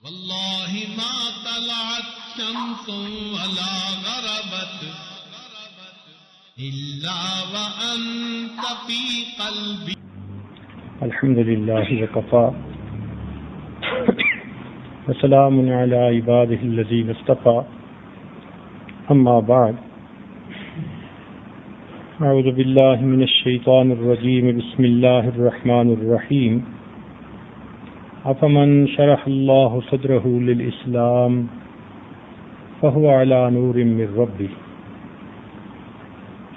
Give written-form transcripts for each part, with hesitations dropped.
والله ما طلعت شمس ولا غربت إلا وأنت في قلبي. الحمد لله وكفى وسلام على عباده الذين اصطفى. أما بعد، أعوذ بالله من الشيطان الرجيم. بسم الله الرحمن الرحيم. أفمن شرح الله صدره للإسلام فهو على نور من ربه.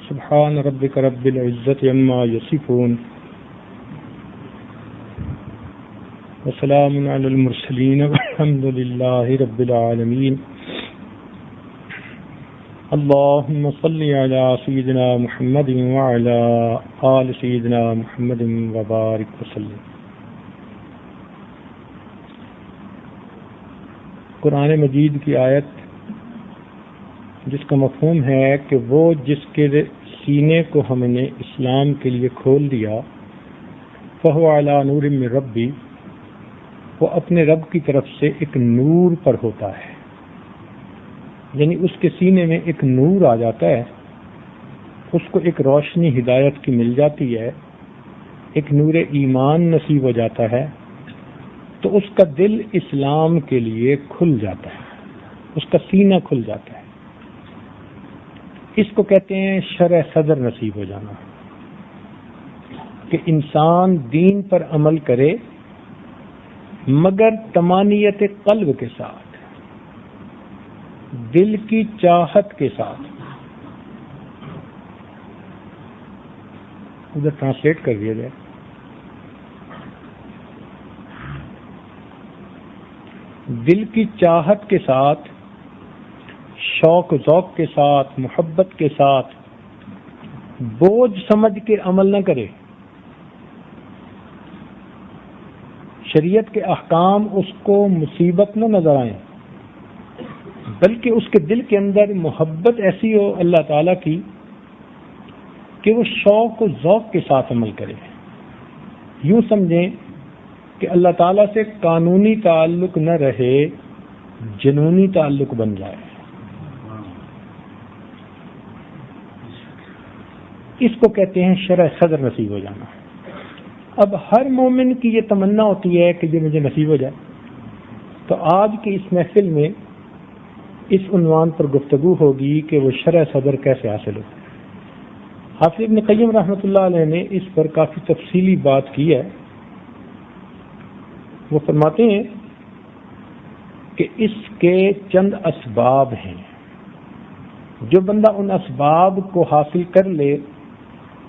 سبحان ربك رب العزة عما يصفون وسلام على المرسلين والحمد لله رب العالمين. اللهم صل على سيدنا محمد وعلى آل سيدنا محمد وبارك وسلم. قرآن مجید کی آیت جس کا مفہوم ہے کہ وہ جس کے سینے کو ہم نے اسلام کے لیے کھول دیا، فہو علی نور من ربی، وہ اپنے رب کی طرف سے ایک نور پر ہوتا ہے، یعنی اس کے سینے میں ایک نور آ جاتا ہے، اس کو ایک روشنی ہدایت کی مل جاتی ہے، ایک نور ایمان نصیب ہو جاتا ہے، تو اس کا دل اسلام کے لیے کھل جاتا ہے، اس کا سینہ کھل جاتا ہے. اس کو کہتے ہیں شرح صدر نصیب ہو جانا، کہ انسان دین پر عمل کرے مگر طمانیت قلب کے ساتھ، دل کی چاہت کے ساتھ. ادھر ٹرانسلیٹ کر دیا جائے. دل کی چاہت کے ساتھ، شوق ذوق کے ساتھ، محبت کے ساتھ، بوجھ سمجھ کے عمل نہ کرے. شریعت کے احکام اس کو مصیبت نہ نظر آئیں، بلکہ اس کے دل کے اندر محبت ایسی ہو اللہ تعالیٰ کی کہ وہ شوق و ذوق کے ساتھ عمل کرے. یوں سمجھیں کہ اللہ تعالیٰ سے قانونی تعلق نہ رہے، جنونی تعلق بن جائے. اس کو کہتے ہیں شرح صدر نصیب ہو جانا. اب ہر مومن کی یہ تمنا ہوتی ہے کہ یہ مجھے نصیب ہو جائے. تو آج کی اس محفل میں اس عنوان پر گفتگو ہوگی کہ وہ شرح صدر کیسے حاصل ہو. حافظ ابن قیم رحمۃ اللہ علیہ نے اس پر کافی تفصیلی بات کی ہے. وہ فرماتے ہیں کہ اس کے چند اسباب ہیں، جو بندہ ان اسباب کو حاصل کر لے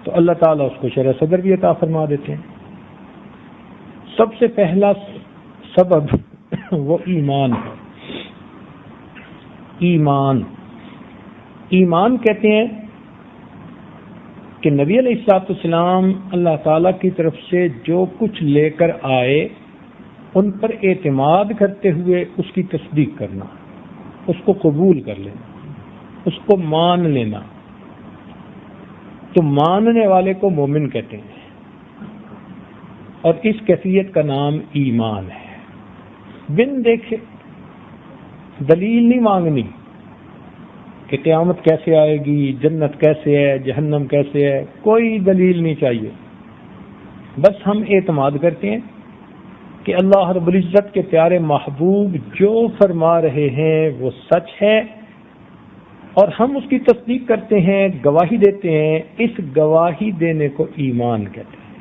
تو اللہ تعالیٰ اس کو شرح صدر بھی عطا فرما دیتے ہیں. سب سے پہلا سبب وہ ایمان ہے. ایمان کہتے ہیں کہ نبی علیہ السلام اللہ تعالیٰ کی طرف سے جو کچھ لے کر آئے ان پر اعتماد کرتے ہوئے اس کی تصدیق کرنا، اس کو قبول کر لینا، اس کو مان لینا. تو ماننے والے کو مومن کہتے ہیں، اور اس کیفیت کا نام ایمان ہے. بن دیکھے دلیل نہیں مانگنی کہ قیامت کیسے آئے گی، جنت کیسے ہے، جہنم کیسے ہے، کوئی دلیل نہیں چاہیے. بس ہم اعتماد کرتے ہیں کہ اللہ رب العزت کے پیارے محبوب جو فرما رہے ہیں وہ سچ ہے، اور ہم اس کی تصدیق کرتے ہیں، گواہی دیتے ہیں. اس گواہی دینے کو ایمان کہتے ہیں.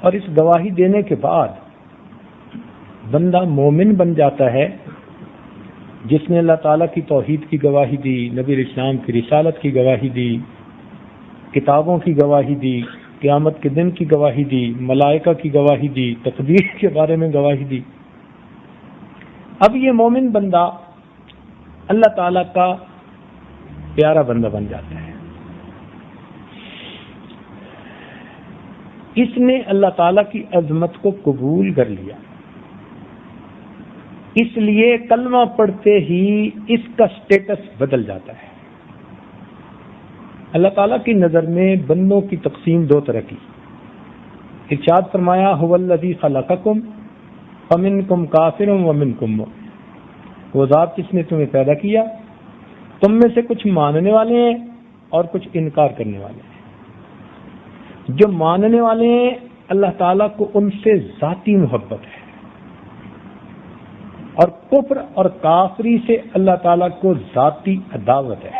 اور اس گواہی دینے کے بعد بندہ مومن بن جاتا ہے، جس نے اللہ تعالیٰ کی توحید کی گواہی دی، نبی علیہ السلام کی رسالت کی گواہی دی، کتابوں کی گواہی دی، قیامت کے دن کی گواہی دی، ملائکہ کی گواہی دی، تقدیر کے بارے میں گواہی دی. اب یہ مومن بندہ اللہ تعالیٰ کا پیارا بندہ بن جاتا ہے. اس نے اللہ تعالیٰ کی عظمت کو قبول کر لیا، اس لیے کلمہ پڑھتے ہی اس کا سٹیٹس بدل جاتا ہے. اللہ تعالیٰ کی نظر میں بندوں کی تقسیم دو طرح کی. ارشاد فرمایا هو الذی خلقکم فمنکم کافر ومنکم مؤمن، وہ ذات جس نے تمہیں پیدا کیا، تم میں سے کچھ ماننے والے ہیں اور کچھ انکار کرنے والے ہیں۔ جو ماننے والے ہیں اللہ تعالیٰ کو ان سے ذاتی محبت ہے، اور کفر اور کافری سے اللہ تعالیٰ کو ذاتی عداوت ہے۔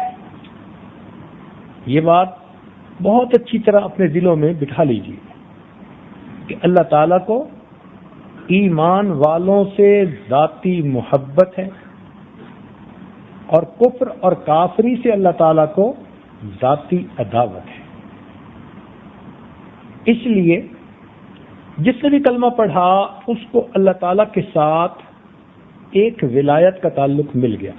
یہ بات بہت اچھی طرح اپنے دلوں میں بٹھا لیجیے کہ اللہ تعالیٰ کو ایمان والوں سے ذاتی محبت ہے، اور کفر اور کافری سے اللہ تعالیٰ کو ذاتی عداوت ہے۔ اس لیے جس نے بھی کلمہ پڑھا اس کو اللہ تعالیٰ کے ساتھ ایک ولایت کا تعلق مل گیا۔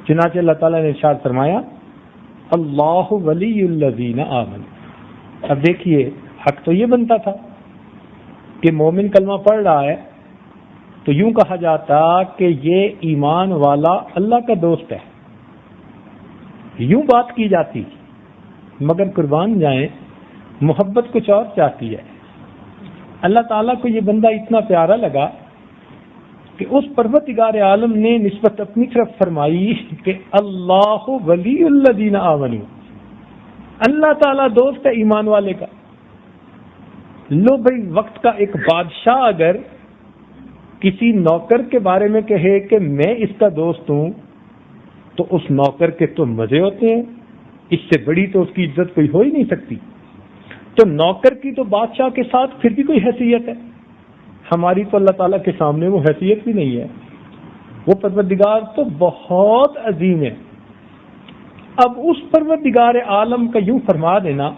چنانچہ اللہ تعالیٰ نے ارشاد فرمایا اللہ ولی الذین آمنوا۔ اب دیکھیے حق تو یہ بنتا تھا کہ مومن کلمہ پڑھ رہا ہے تو یوں کہا جاتا کہ یہ ایمان والا اللہ کا دوست ہے، یوں بات کی جاتی، مگر قربان جائیں محبت کچھ اور چاہتی ہے۔ اللہ تعالیٰ کو یہ بندہ اتنا پیارا لگا کہ اس پروردگار عالم نے نسبت اپنی طرف فرمائی کہ اللہ ولی الذین آمنوا، اللہ تعالیٰ دوست ہے ایمان والے کا۔ لو بھائی، وقت کا ایک بادشاہ اگر کسی نوکر کے بارے میں کہے کہ میں اس کا دوست ہوں تو اس نوکر کے تو مزے ہوتے ہیں، اس سے بڑی تو اس کی عزت کوئی ہو ہی نہیں سکتی۔ تو نوکر کی تو بادشاہ کے ساتھ پھر بھی کوئی حیثیت ہے، ہماری تو اللہ تعالیٰ کے سامنے وہ حیثیت بھی نہیں ہے۔ وہ پروردگار تو بہت عظیم ہے۔ اب اس پروردگار عالم کا یوں فرما دینا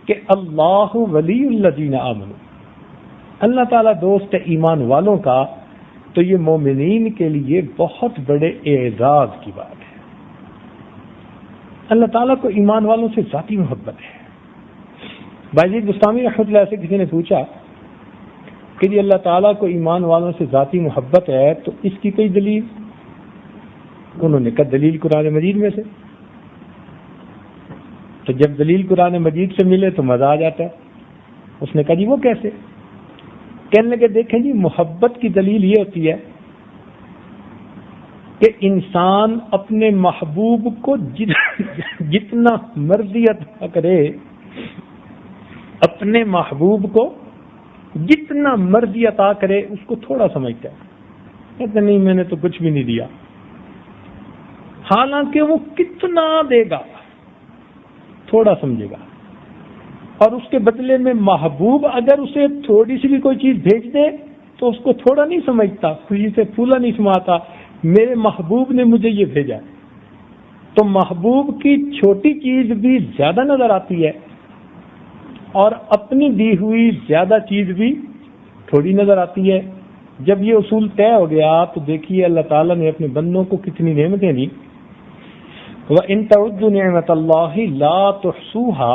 کہ اللہ ولی الذین آمنوا، اللہ تعالیٰ دوست ہے ایمان والوں کا، تو یہ مومنین کے لیے بہت بڑے اعزاز کی بات ہے۔ اللہ تعالیٰ کو ایمان والوں سے ذاتی محبت ہے۔ بایزید بستامی رحمۃ اللہ سے کسی نے پوچھا کہ جی اللہ تعالیٰ کو ایمان والوں سے ذاتی محبت ہے تو اس کی کوئی دلیل؟ انہوں نے کہا دلیل قرآن مجید میں سے۔ تو جب دلیل قرآن مجید سے ملے تو مزہ آ جاتا ہے۔ اس نے کہا جی وہ کیسے؟ کہنے لگے دیکھیں جی محبت کی دلیل یہ ہوتی ہے کہ انسان اپنے محبوب کو جتنا مرضی عطا کرے، اپنے محبوب کو جتنا مرضی عطا کرے اس کو تھوڑا سمجھتا ہے، کہتے نہیں میں نے تو کچھ بھی نہیں دیا، حالانکہ وہ کتنا دے گا تھوڑا سمجھے گا۔ اور اس کے بدلے میں محبوب اگر اسے تھوڑی سی بھی کوئی چیز بھیج دے تو اس کو تھوڑا نہیں سمجھتا، خوشی سے پھولا نہیں سماتا، میرے محبوب نے مجھے یہ بھیجا۔ تو محبوب کی چھوٹی چیز بھی زیادہ نظر آتی ہے اور اپنی دی ہوئی زیادہ چیز بھی تھوڑی نظر آتی ہے۔ جب یہ اصول طے ہو گیا تو دیکھیے اللہ تعالیٰ نے اپنے بندوں کو کتنی نعمتیں دی۔ وَإِن تَعُدُّوا نِعْمَةَ اللَّهِ لَا تُحْصُوهَا،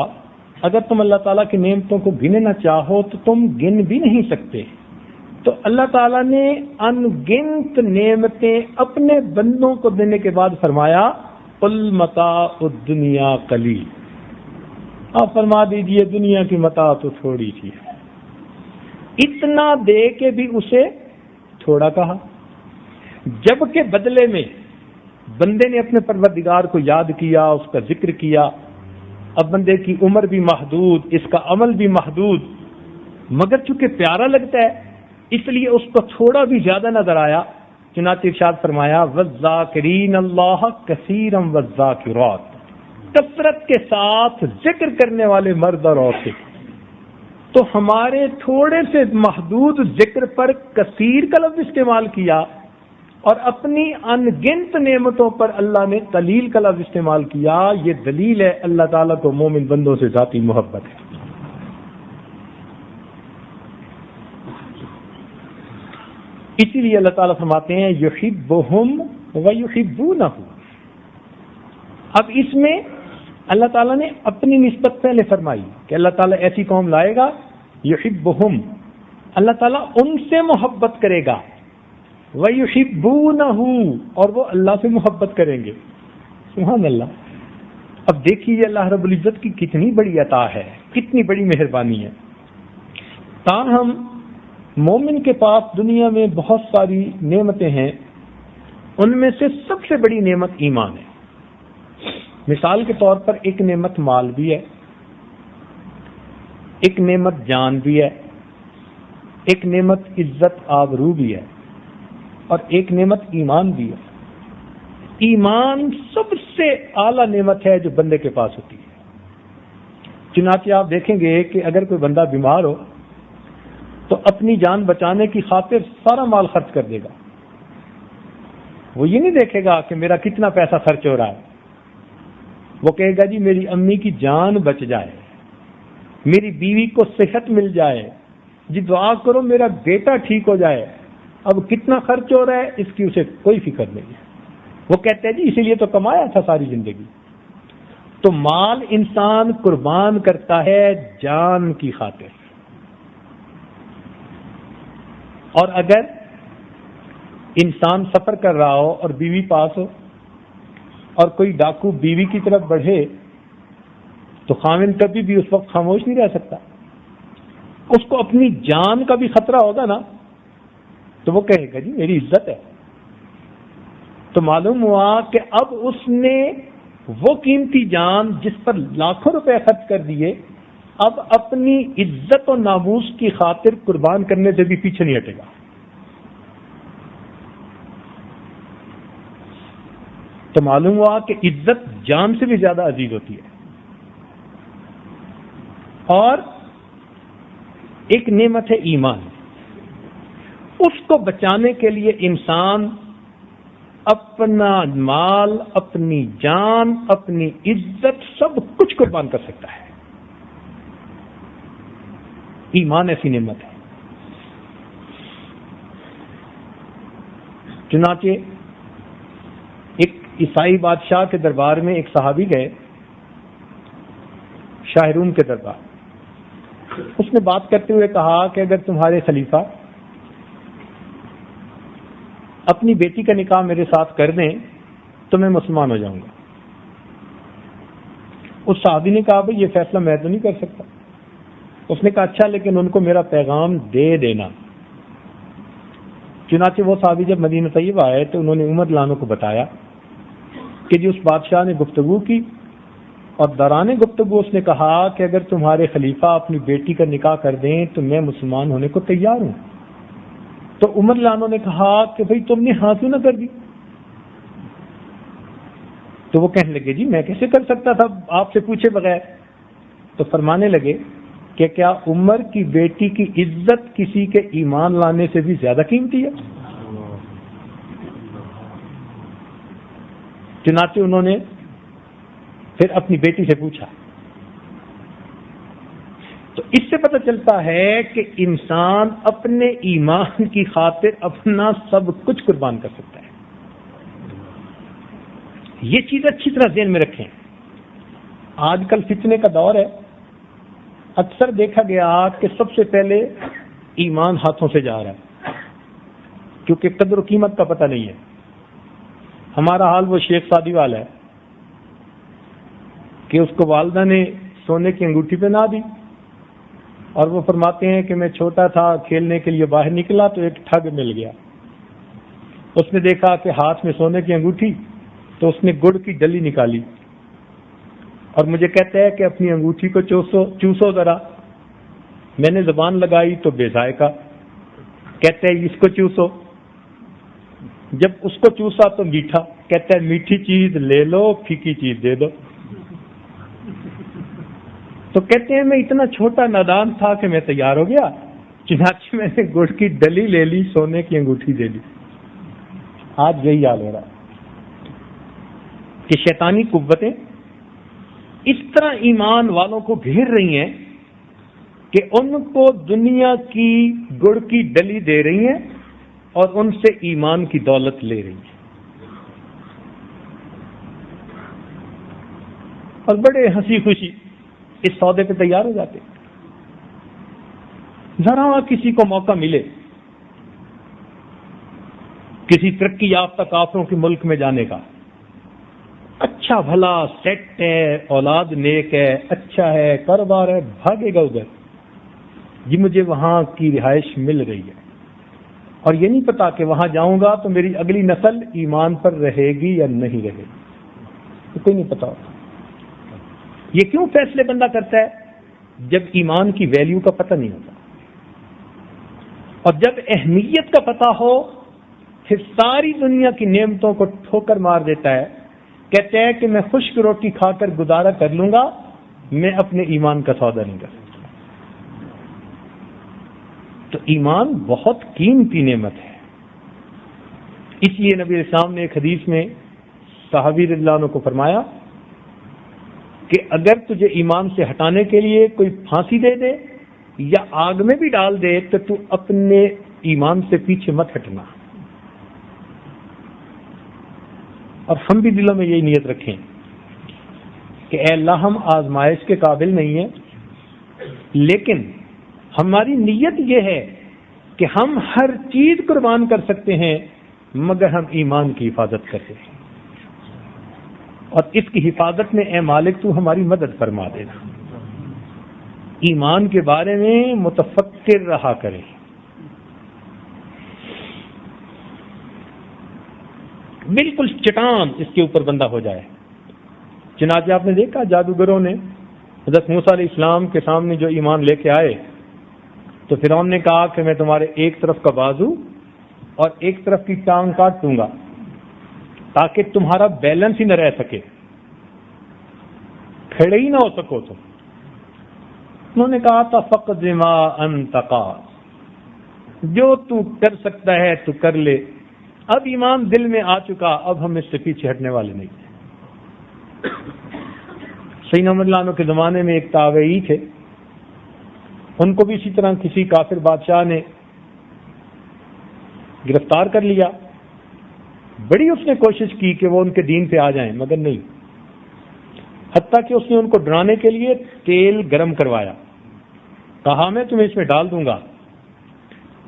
اگر تم اللہ تعالیٰ کی نعمتوں کو گننا چاہو تو تم گن بھی نہیں سکتے۔ تو اللہ تعالیٰ نے ان گنت نعمتیں اپنے بندوں کو دینے کے بعد فرمایا قُلْ مَتَاعُ الدُّنْيَا قَلِيلٌ، آپ فرما دیجئے دنیا کی متاع تو تھوڑی سی ہے۔ اتنا دے کے بھی اسے تھوڑا کہا، جبکہ بدلے میں بندے نے اپنے پروردگار کو یاد کیا، اس کا ذکر کیا۔ اب بندے کی عمر بھی محدود، اس کا عمل بھی محدود، مگر چونکہ پیارا لگتا ہے اس لیے اس کو تھوڑا بھی زیادہ نظر آیا۔ چنانچہ ارشاد فرمایا وَالذَّاكِرِينَ اللَّهَ كَثِيرًا وَالذَّاكِرَاتِ، کثرت کے ساتھ ذکر کرنے والے مرد اور عورتیں۔ تو ہمارے تھوڑے سے محدود ذکر پر کثیر کا لفظ استعمال کیا، اور اپنی ان گنت نعمتوں پر اللہ نے قلیل کا لفظ استعمال کیا۔ یہ دلیل ہے اللہ تعالیٰ کو مومن بندوں سے ذاتی محبت ہے۔ اسی لیے اللہ تعالیٰ فرماتے ہیں یحبہم ویحبونہ۔ اب اس میں اللہ تعالیٰ نے اپنی نسبت پہلے فرمائی کہ اللہ تعالیٰ ایسی قوم لائے گا یحبہم، اللہ تعالیٰ ان سے محبت کرے گا، وَيُحِبُّونَهُ، اور وہ اللہ سے محبت کریں گے۔ سبحان اللہ۔ اب دیکھیے اللہ رب العزت کی کتنی بڑی عطا ہے، کتنی بڑی مہربانی ہے۔ تاہم مومن کے پاس دنیا میں بہت ساری نعمتیں ہیں، ان میں سے سب سے بڑی نعمت ایمان ہے۔ مثال کے طور پر ایک نعمت مال بھی ہے، ایک نعمت جان بھی ہے، ایک نعمت عزت آبرو بھی ہے، اور ایک نعمت ایمان بھی ہے۔ ایمان سب سے اعلیٰ نعمت ہے جو بندے کے پاس ہوتی ہے۔ چنانچہ آپ دیکھیں گے کہ اگر کوئی بندہ بیمار ہو تو اپنی جان بچانے کی خاطر سارا مال خرچ کر دے گا۔ وہ یہ نہیں دیکھے گا کہ میرا کتنا پیسہ خرچ ہو رہا ہے، وہ کہے گا جی میری امی کی جان بچ جائے، میری بیوی کو صحت مل جائے، جی دعا کرو میرا بیٹا ٹھیک ہو جائے۔ اب کتنا خرچ ہو رہا ہے اس کی اسے کوئی فکر نہیں ہے۔ وہ کہتے ہیں جی اسی لیے تو کمایا تھا ساری زندگی۔ تو مال انسان قربان کرتا ہے جان کی خاطر، اور اگر انسان سفر کر رہا ہو اور بیوی پاس ہو اور کوئی ڈاکو بیوی کی طرف بڑھے تو خاوند کبھی بھی اس وقت خاموش نہیں رہ سکتا، اس کو اپنی جان کا بھی خطرہ ہوگا نا، تو وہ کہے گا جی میری عزت ہے۔ تو معلوم ہوا کہ اب اس نے وہ قیمتی جان جس پر لاکھوں روپے خرچ کر دیے، اب اپنی عزت و ناموس کی خاطر قربان کرنے سے بھی پیچھے نہیں ہٹے گا۔ تو معلوم ہوا کہ عزت جان سے بھی زیادہ عزیز ہوتی ہے۔ اور ایک نعمت ہے ایمان، اس کو بچانے کے لیے انسان اپنا مال، اپنی جان، اپنی عزت سب کچھ قربان کر سکتا ہے۔ ایمان ایسی نعمت ہے۔ چنانچہ ایک عیسائی بادشاہ کے دربار میں ایک صحابی گئے، شاہ روم کے دربار۔ اس نے بات کرتے ہوئے کہا کہ اگر تمہارے خلیفہ اپنی بیٹی کا نکاح میرے ساتھ کر دیں تو میں مسلمان ہو جاؤں گا۔ اس صحابی نے کہا بھئی یہ فیصلہ میں تو نہیں کر سکتا۔ اس نے کہا اچھا لیکن ان کو میرا پیغام دے دینا۔ چنانچہ وہ صحابی جب مدینہ طیبہ آئے تو انہوں نے عمر لانوں کو بتایا کہ جی اس بادشاہ نے گفتگو کی، اور دوران گفتگو اس نے کہا کہ اگر تمہارے خلیفہ اپنی بیٹی کا نکاح کر دیں تو میں مسلمان ہونے کو تیار ہوں۔ تو عمر لانوں نے کہا کہ بھئی تم نے ہاں کیوں نہ کر دی؟ تو وہ کہنے لگے جی میں کیسے کر سکتا تھا آپ سے پوچھے بغیر؟ تو فرمانے لگے کہ کیا عمر کی بیٹی کی عزت کسی کے ایمان لانے سے بھی زیادہ قیمتی ہے؟ چنانچہ انہوں نے پھر اپنی بیٹی سے پوچھا۔ تو اس سے پتہ چلتا ہے کہ انسان اپنے ایمان کی خاطر اپنا سب کچھ قربان کر سکتا ہے۔ یہ چیز اچھی طرح ذہن میں رکھیں۔ آج کل فتنے کا دور ہے، اکثر دیکھا گیا کہ سب سے پہلے ایمان ہاتھوں سے جا رہا ہے، کیونکہ قدر و قیمت کا پتہ نہیں ہے۔ ہمارا حال وہ شیخ سعدی والا ہے کہ اس کو والدہ نے سونے کی انگوٹھی پہنا دی، اور وہ فرماتے ہیں کہ میں چھوٹا تھا کھیلنے کے لیے باہر نکلا تو ایک ٹھگ مل گیا، اس نے دیکھا کہ ہاتھ میں سونے کی انگوٹھی تو اس نے گڑ کی ڈلی نکالی اور مجھے کہتا ہے کہ اپنی انگوٹھی کو چوسو ذرا۔ میں نے زبان لگائی تو بے ذائقہ، کہتا ہے اس کو چوسو۔ جب اس کو چوسا تو میٹھا، کہتا ہے میٹھی چیز لے لو پھیکی چیز دے دو۔ تو کہتے ہیں میں اتنا چھوٹا نادان تھا کہ میں تیار ہو گیا، چنانچہ میں نے گڑ کی ڈلی لے لی، سونے کی انگوٹھی دے لی۔ آج یہی حال ہو رہا ہے کہ شیطانی قوتیں اس طرح ایمان والوں کو گھیر رہی ہیں کہ ان کو دنیا کی گڑ کی ڈلی دے رہی ہیں اور ان سے ایمان کی دولت لے رہی ہیں، اور بڑے ہنسی خوشی اس سودے پہ تیار ہو جاتے۔ ذرا کسی کو موقع ملے کسی ترقی یافتہ کافروں کے ملک میں جانے کا، اچھا بھلا سیٹ ہے، اولاد نیک ہے، اچھا ہے، کاروبار ہے، بھاگے گا ادھر۔ یہ مجھے وہاں کی رہائش مل رہی ہے اور یہ نہیں پتا کہ وہاں جاؤں گا تو میری اگلی نسل ایمان پر رہے گی یا نہیں رہے گی، تو کوئی نہیں پتا ہوتا۔ یہ کیوں فیصلے بندہ کرتا ہے؟ جب ایمان کی ویلیو کا پتہ نہیں ہوتا، اور جب اہمیت کا پتہ ہو پھر ساری دنیا کی نعمتوں کو ٹھوکر مار دیتا ہے، کہتے ہیں کہ میں خشک روٹی کھا کر گزارا کر لوں گا، میں اپنے ایمان کا سودا نہیں کر سکتا۔ تو ایمان بہت قیمتی نعمت ہے۔ اس لیے نبی اسلام نے ایک حدیث میں صحابی رضی اللہ عنہ کو فرمایا کہ اگر تجھے ایمان سے ہٹانے کے لیے کوئی پھانسی دے دے یا آگ میں بھی ڈال دے تو تو اپنے ایمان سے پیچھے مت ہٹنا۔ اور ہم بھی دلوں میں یہی نیت رکھیں کہ اے اللہ ہم آزمائش کے قابل نہیں ہیں، لیکن ہماری نیت یہ ہے کہ ہم ہر چیز قربان کر سکتے ہیں مگر ہم ایمان کی حفاظت کرتے ہیں، اور اس کی حفاظت میں اے مالک تو ہماری مدد فرما دینا۔ ایمان کے بارے میں متفکر رہا کریں۔ بالکل چٹان اس کے اوپر بندہ ہو جائے۔ چنانچہ آپ نے دیکھا جادوگروں نے حضرت موسیٰ علیہ السلام کے سامنے جو ایمان لے کے آئے تو فرعون نے کہا کہ میں تمہارے ایک طرف کا بازو اور ایک طرف کی ٹانگ کاٹ دوں گا تاکہ تمہارا بیلنس ہی نہ رہ سکے، کھڑے ہی نہ ہو سکو تم۔ انہوں نے کہا تھا فقد ما انت قاد، جو تو کر سکتا ہے تو کر لے، اب ایمان دل میں آ چکا، اب ہم اس سے پیچھے ہٹنے والے نہیں ہیں۔ سیدنا عمر رضی اللہ عنہ کے زمانے میں ایک تابعی تھے، ان کو بھی اسی طرح کسی کافر بادشاہ نے گرفتار کر لیا۔ بڑی اس نے کوشش کی کہ وہ ان کے دین پہ آ جائیں مگر نہیں، حتیٰ کہ اس نے ان کو ڈرانے کے لیے تیل گرم کروایا، کہا میں تمہیں اس میں ڈال دوں گا۔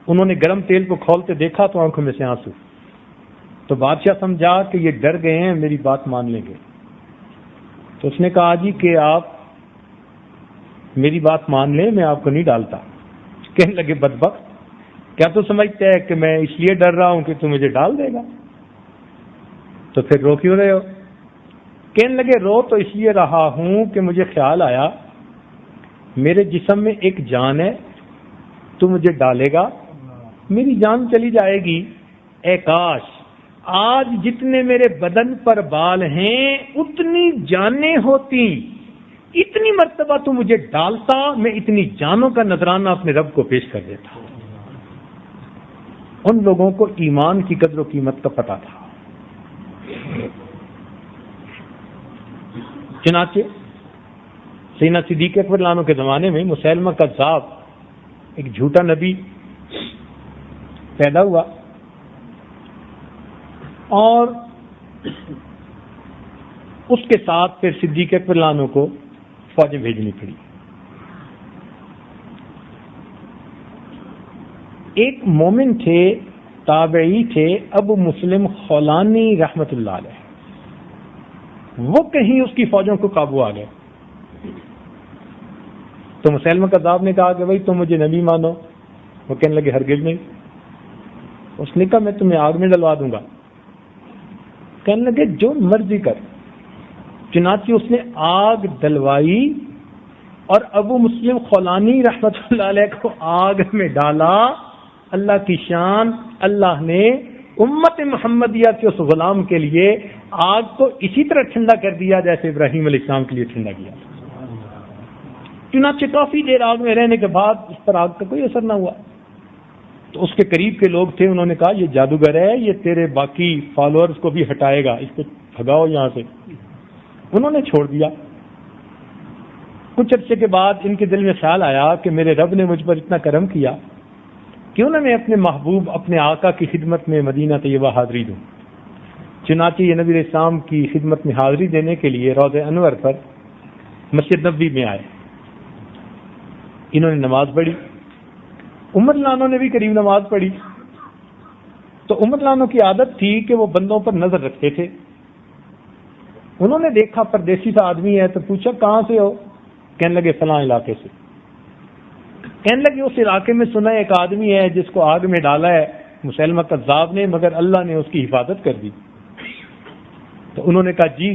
انہوں نے گرم تیل کو کھولتے دیکھا تو آنکھوں میں سے آنسو، تو بادشاہ سمجھا کہ یہ ڈر گئے ہیں، میری بات مان لیں گے۔ تو اس نے کہا جی کہ آپ میری بات مان لیں، میں آپ کو نہیں ڈالتا۔ کہنے لگے بدبخت، کیا تو سمجھتے ہے کہ میں اس لیے ڈر رہا ہوں کہ تو مجھے ڈال دے گا؟ تو پھر رو کیوں رہے ہو؟ کہنے لگے رو تو اس لیے رہا ہوں کہ مجھے خیال آیا میرے جسم میں ایک جان ہے، تو مجھے ڈالے گا، میری جان چلی جائے گی، اے کاش آج جتنے میرے بدن پر بال ہیں اتنی جانیں ہوتی، اتنی مرتبہ تو مجھے ڈالتا، میں اتنی جانوں کا نذرانہ اپنے رب کو پیش کر دیتا۔ ان لوگوں کو ایمان کی قدر و قیمت کا پتہ تھا۔ چنانچہ سیدنا صدیق اکبر رضی اللہ عنہ کے زمانے میں مسیلمہ کذاب ایک جھوٹا نبی پیدا ہوا اور اس کے ساتھ پھر صدیق اکبر رضی اللہ عنہ کو فوجیں بھیجنی پڑی۔ ایک مومن تھے، تابعی تھے، ابو مسلم خولانی رحمت اللہ علیہ، وہ کہیں اس کی فوجوں کو قابو آ گئے تو مسیلمہ کذاب نے کہا کہ بھائی تم مجھے نبی مانو، وہ کہنے لگے ہرگز نہیں۔ اس نے کہا میں تمہیں آگ میں ڈلوا دوں گا، کہنے لگے جو مرضی کر۔ چنانچہ اس نے آگ ڈلوائی اور ابو مسلم خولانی رحمت اللہ علیہ کو آگ میں ڈالا۔ اللہ کی شان، اللہ نے امت محمدیہ کے اس غلام کے لیے آگ کو اسی طرح ٹھنڈا کر دیا جیسے ابراہیم علیہ السلام کے لیے ٹھنڈا کیا۔ چنانچہ کافی دیر آگ میں رہنے کے بعد اس پر آگ کا کوئی اثر نہ ہوا تو اس کے قریب کے لوگ تھے، انہوں نے کہا یہ جادوگر ہے، یہ تیرے باقی فالوورز کو بھی ہٹائے گا، اس کو بھگاؤ یہاں سے۔ انہوں نے چھوڑ دیا۔ کچھ عرصے کے بعد ان کے دل میں خیال آیا کہ میرے رب نے مجھ پر اتنا کرم کیا، کیوں نہ میں اپنے محبوب اپنے آقا کی خدمت میں مدینہ طیبہ حاضری دوں۔ چنانچہ یہ نبی علیہ السلام کی خدمت میں حاضری دینے کے لیے روضہ انور پر مسجد نبوی میں آئے۔ انہوں نے نماز پڑھی، عمر رضی اللہ عنہ نے بھی قریب نماز پڑھی۔ تو عمر رضی اللہ عنہ کی عادت تھی کہ وہ بندوں پر نظر رکھتے تھے۔ انہوں نے دیکھا پردیسی سا آدمی ہے تو پوچھا کہاں سے ہو؟ کہنے لگے فلاں علاقے سے۔ کہنے لگے اس علاقے میں سنا ایک آدمی ہے جس کو آگ میں ڈالا ہے مسیلمہ کذاب نے، مگر اللہ نے اس کی حفاظت کر دی۔ تو انہوں نے کہا جی،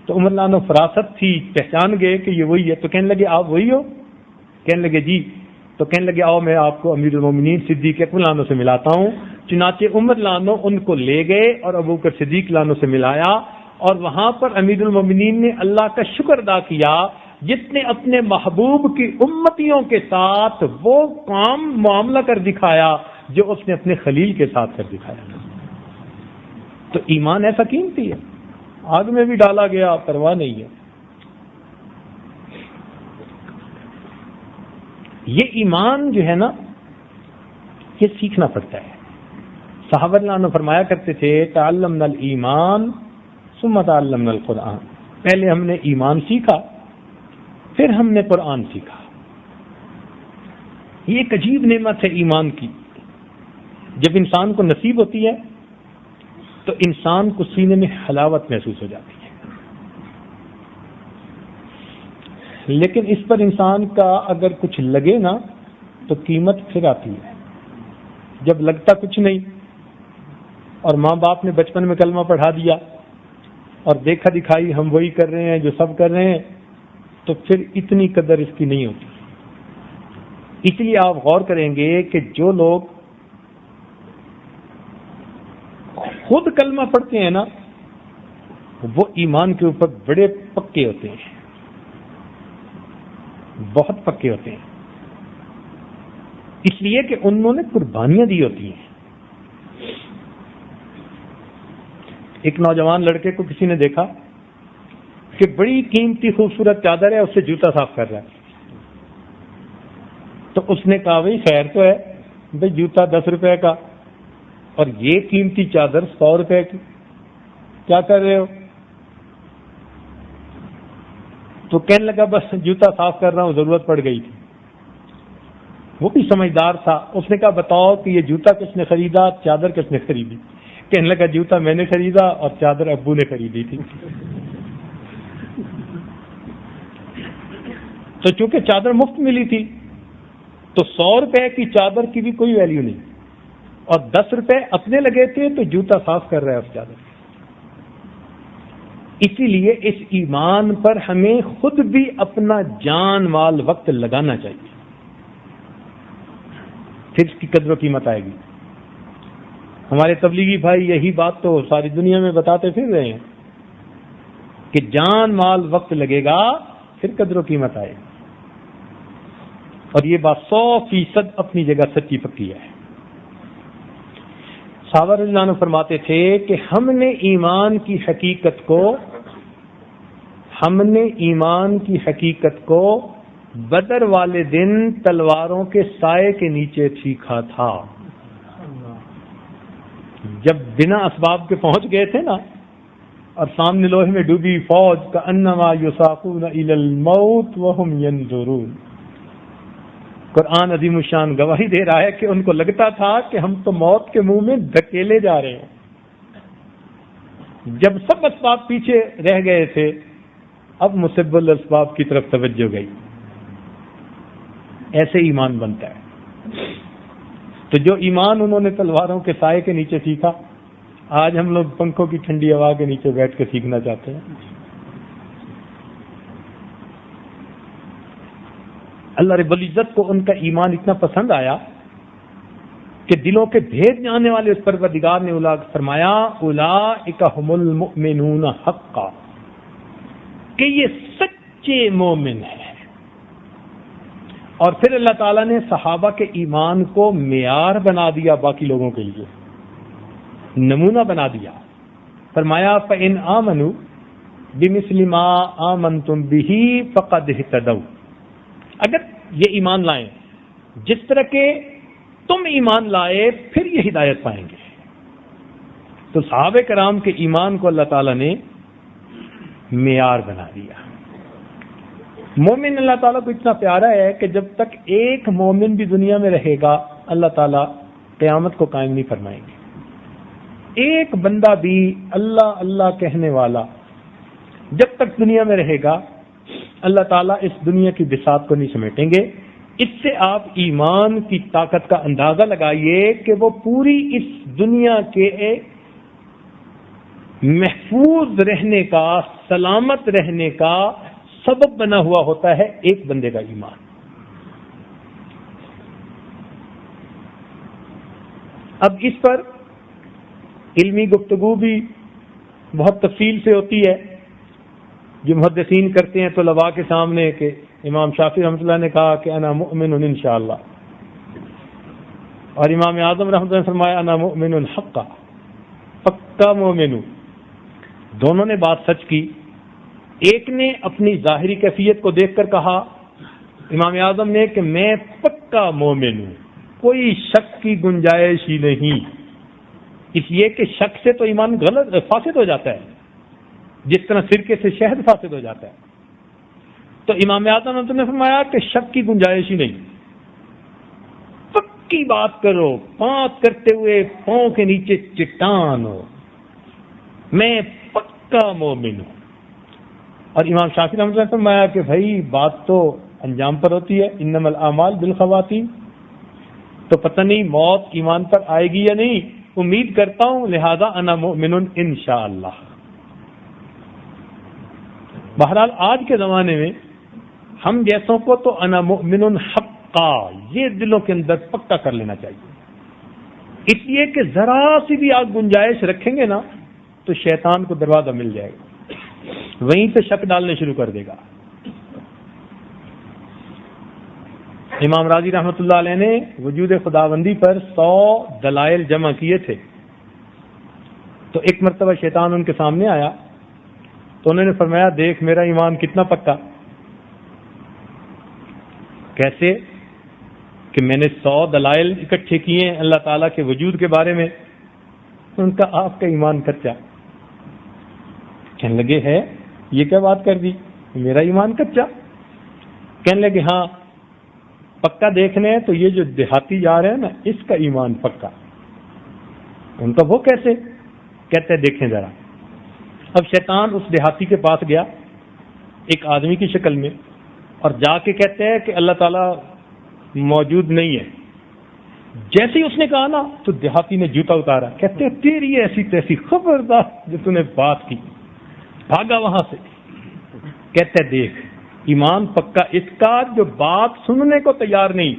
تو عمر رضی اللہ عنہ فراست تھی، پہچان گئے کہ یہ وہی ہے۔ تو کہنے لگے آپ وہی ہو؟ کہنے لگے جی۔ تو کہنے لگے آؤ میں آپ کو امیر المومنین صدیق اکبر رضی اللہ عنہ سے ملاتا ہوں۔ چنانچہ عمر رضی اللہ عنہ ان کو لے گئے اور ابوبکر صدیق رضی اللہ عنہ سے ملایا، اور وہاں پر امیر المومنین نے اللہ کا شکر ادا کیا جس نے اپنے محبوب کی امتیوں کے ساتھ وہ کام معاملہ کر دکھایا جو اس نے اپنے خلیل کے ساتھ کر دکھایا۔ تو ایمان ایسا قیمتی ہے، آگ میں بھی ڈالا گیا پرواہ نہیں ہے۔ یہ ایمان جو ہے نا، یہ سیکھنا پڑتا ہے۔ صحابہ رضی اللہ عنہ فرمایا کرتے تھے تعلمنا الایمان ثم تعلمنا القرآن، پہلے ہم نے ایمان سیکھا پھر ہم نے قرآن سیکھا۔ یہ ایک عجیب نعمت ہے ایمان کی، جب انسان کو نصیب ہوتی ہے تو انسان کو سینے میں حلاوت محسوس ہو جاتی ہے، لیکن اس پر انسان کا اگر کچھ لگے نا تو قیمت پھر آتی ہے۔ جب لگتا کچھ نہیں اور ماں باپ نے بچپن میں کلمہ پڑھا دیا اور دیکھا دکھائی ہم وہی کر رہے ہیں جو سب کر رہے ہیں، تو پھر اتنی قدر اس کی نہیں ہوتی۔ اس لیے آپ غور کریں گے کہ جو لوگ خود کلمہ پڑھتے ہیں نا، وہ ایمان کے اوپر بڑے پکے ہوتے ہیں، بہت پکے ہوتے ہیں، اس لیے کہ انہوں نے قربانیاں دی ہوتی ہیں۔ ایک نوجوان لڑکے کو کسی نے دیکھا کہ بڑی قیمتی خوبصورت چادر ہے، اس سے جوتا صاف کر رہا ہے، تو اس نے کہا بھائی خیر تو ہے، بھائی جوتا 10 روپے کا اور یہ قیمتی چادر 100 روپے کی، کیا کر رہے ہو؟ تو کہنے لگا بس جوتا صاف کر رہا ہوں، ضرورت پڑ گئی تھی۔ وہ بھی سمجھدار تھا، اس نے کہا بتاؤ کہ یہ جوتا کس نے خریدا، چادر کس نے خریدی؟ کہنے لگا جوتا میں نے خریدا اور چادر ابو نے خریدی تھی۔ تو چونکہ چادر مفت ملی تھی تو 100 روپے کی چادر کی بھی کوئی ویلیو نہیں، اور 10 روپے اپنے لگے تھے تو جوتا صاف کر رہا ہے اس چادر۔ اسی لیے اس ایمان پر ہمیں خود بھی اپنا جان مال وقت لگانا چاہیے، پھر اس کی قدر و قیمت آئے گی۔ ہمارے تبلیغی بھائی یہی بات تو ساری دنیا میں بتاتے پھر رہے ہیں کہ جان مال وقت لگے گا پھر قدر و قیمت آئے گی، اور یہ بات 100% اپنی جگہ سچی پکی ہے۔ صحابہ رضی اللہ عنہ فرماتے تھے کہ ہم نے ایمان کی حقیقت کو بدر والے دن تلواروں کے سائے کے نیچے سیکھا تھا۔ جب بنا اسباب کے پہنچ گئے تھے نا، اور سامنے لوہے میں ڈوبی فوج کا انما یساقون الی الموت وهم ینظرون، قرآن عظیم الشان گواہی دے رہا ہے کہ ان کو لگتا تھا کہ ہم تو موت کے منہ میں دھکیلے جا رہے ہیں۔ جب سب اسباب پیچھے رہ گئے تھے، اب مسبب الاسباب کی طرف توجہ گئی۔ ایسے ایمان بنتا ہے۔ تو جو ایمان انہوں نے تلواروں کے سائے کے نیچے سیکھا، آج ہم لوگ پنکھوں کی ٹھنڈی ہوا کے نیچے بیٹھ کے سیکھنا چاہتے ہیں۔ اللہ رب العزت کو ان کا ایمان اتنا پسند آیا کہ دلوں کے بھید جاننے والے اس پروردگار نے فرمایا اولئک ھم المؤمنون حقا، کہ یہ سچے مومن ہیں۔ اور پھر اللہ تعالیٰ نے صحابہ کے ایمان کو معیار بنا دیا، باقی لوگوں کے لیے نمونہ بنا دیا۔ فرمایا فَإِنْ آمَنُوا بِمِثْلِ مَا آمَنْتُمْ بِهِ فَقَدْ اهْتَدَوْا، اگر یہ ایمان لائیں جس طرح کے تم ایمان لائے پھر یہ ہدایت پائیں گے۔ تو صحابہ کرام کے ایمان کو اللہ تعالیٰ نے معیار بنا دیا۔ مومن اللہ تعالیٰ کو اتنا پیارا ہے کہ جب تک ایک مومن بھی دنیا میں رہے گا اللہ تعالیٰ قیامت کو قائم نہیں فرمائیں گے۔ ایک بندہ بھی اللہ اللہ کہنے والا جب تک دنیا میں رہے گا اللہ تعالیٰ اس دنیا کی بساط کو نہیں سمیٹیں گے، اس سے آپ ایمان کی طاقت کا اندازہ لگائیے کہ وہ پوری اس دنیا کے محفوظ رہنے کا، سلامت رہنے کا سبب بنا ہوا ہوتا ہے ایک بندے کا ایمان۔ اب اس پر علمی گفتگو بھی بہت تفصیل سے ہوتی ہے، جو محدثین کرتے ہیں طلباء کے سامنے کہ امام شافعی رحمۃ اللہ نے کہا کہ انا مؤمن انشاءاللہ، اور امام اعظم رحمۃ اللہ نے فرمایا انا مؤمن حقا، پکا مومن ہوں۔ دونوں نے بات سچ کی۔ ایک نے اپنی ظاہری کیفیت کو دیکھ کر کہا، امام اعظم نے، کہ میں پکا مومن ہوں، کوئی شک کی گنجائش ہی نہیں، اس لیے کہ شک سے تو ایمان غلط فاسد ہو جاتا ہے، جس طرح سرکے سے شہد فاسد ہو جاتا ہے۔ تو امام اعظم نے فرمایا کہ شک کی گنجائش ہی نہیں، پکی بات کرو، پانت کرتے ہوئے پاؤں کے نیچے چٹان ہو، میں پکا مومن ہوں۔ اور امام شافعی رحمۃ اللہ نے فرمایا کہ بھائی بات تو انجام پر ہوتی ہے، انما الاعمال بالخواتیم، تو پتہ نہیں موت ایمان پر آئے گی یا نہیں، امید کرتا ہوں، لہذا انا مؤمن انشاءاللہ۔ بہرحال آج کے زمانے میں ہم جیسوں کو تو انا مؤمن حقا یہ دلوں کے اندر پکا کر لینا چاہیے، اس لیے کہ ذرا سی بھی آپ گنجائش رکھیں گے نا تو شیطان کو دروازہ مل جائے گا، وہیں سے شک ڈالنے شروع کر دے گا۔ امام راضی رحمۃ اللہ علیہ نے وجود خداوندی پر 100 دلائل جمع کیے تھے، تو ایک مرتبہ شیطان ان کے سامنے آیا تو انہوں نے فرمایا دیکھ میرا ایمان کتنا پکا۔ کیسے؟ کہ میں نے 100 دلائل اکٹھے کیے ہیں اللہ تعالیٰ کے وجود کے بارے میں۔ ان کا آپ کا ایمان کچا۔ کہنے لگے ہے یہ کیا بات کر دی، میرا ایمان کچا؟ کہنے لگے ہاں پکا دیکھنے تو یہ جو دیہاتی جا رہے ہیں نا اس کا ایمان پکا۔ ان کا وہ کیسے؟ کہتے ہیں دیکھیں ذرا۔ اب شیطان اس دیہاتی کے پاس گیا ایک آدمی کی شکل میں، اور جا کے کہتے ہیں کہ اللہ تعالیٰ موجود نہیں ہے۔ جیسے ہی اس نے کہا نا تو دیہاتی نے جوتا اتارا، کہتے ہیں تیری ایسی تیسی خبردار جو تو نے بات کی، بھاگا وہاں سے۔ کہتے ہیں دیکھ ایمان پکا اس کا جو بات سننے کو تیار نہیں،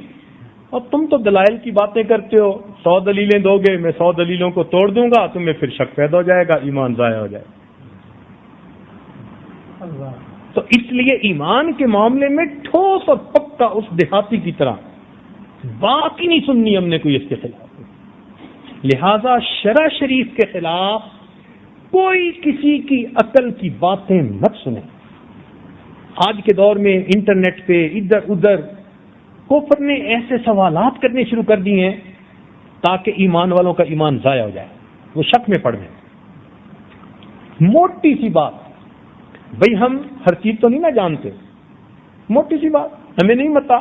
اور تم تو دلائل کی باتیں کرتے ہو، 100 دلیلیں دو گے، میں 100 دلیلوں کو توڑ دوں گا، تمہیں پھر شک پیدا ہو جائے گا، ایمان ضائع ہو جائے گا۔ تو اس لیے ایمان کے معاملے میں ٹھوس اور پکا اس دیہاتی کی طرح بات ہی نہیں سننی ہم نے کوئی اس کے خلاف۔ لہذا شرع شریف کے خلاف کوئی کسی کی عقل کی باتیں مت سنیں۔ آج کے دور میں انٹرنیٹ پہ ادھر ادھر کفر نے ایسے سوالات کرنے شروع کر دیے ہیں تاکہ ایمان والوں کا ایمان ضائع ہو جائے، وہ شک میں پڑ جائیں۔ موٹی سی بات، بھئی ہم ہر چیز تو نہیں نہ جانتے، موٹی سی بات ہمیں نہیں پتا،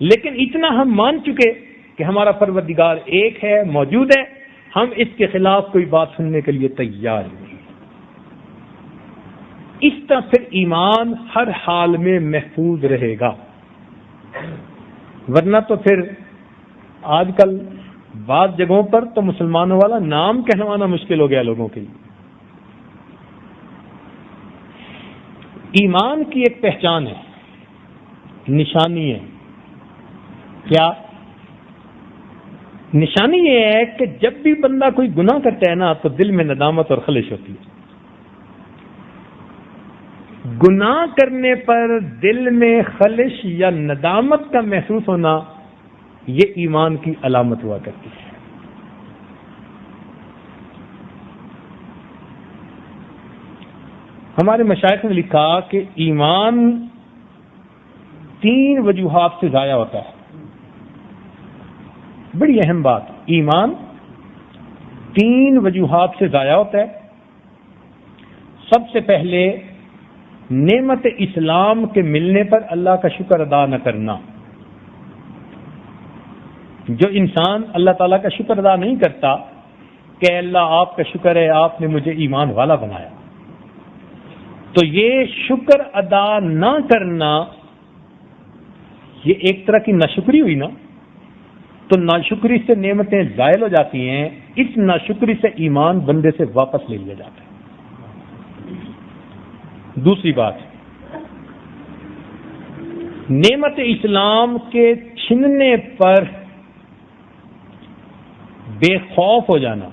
لیکن اتنا ہم مان چکے کہ ہمارا پروردگار ایک ہے، موجود ہے، ہم اس کے خلاف کوئی بات سننے کے لیے تیار نہیں۔ اس طرح پھر ایمان ہر حال میں محفوظ رہے گا، ورنہ تو پھر آج کل بعض جگہوں پر تو مسلمانوں والا نام کہلوانا مشکل ہو گیا لوگوں کے لیے۔ ایمان کی ایک پہچان ہے، نشانی ہے۔ کیا نشانی؟ یہ ہے کہ جب بھی بندہ کوئی گناہ کرتا ہے نا تو دل میں ندامت اور خلش ہوتی ہے۔ گناہ کرنے پر دل میں خلش یا ندامت کا محسوس ہونا یہ ایمان کی علامت ہوا کرتی ہے۔ ہمارے مشائخ نے لکھا کہ ایمان 3 وجوہات سے ضائع ہوتا ہے۔ بڑی اہم بات، ایمان 3 وجوہات سے ضائع ہوتا ہے۔ سب سے پہلے نعمت اسلام کے ملنے پر اللہ کا شکر ادا نہ کرنا۔ جو انسان اللہ تعالیٰ کا شکر ادا نہیں کرتا کہ اللہ آپ کا شکر ہے آپ نے مجھے ایمان والا بنایا، تو یہ شکر ادا نہ کرنا یہ ایک طرح کی ناشکری ہوئی نا، تو ناشکری سے نعمتیں زائل ہو جاتی ہیں، اس ناشکری سے ایمان بندے سے واپس لے لیا جاتا ہے۔ دوسری بات، نعمت اسلام کے چھننے پر بے خوف ہو جانا،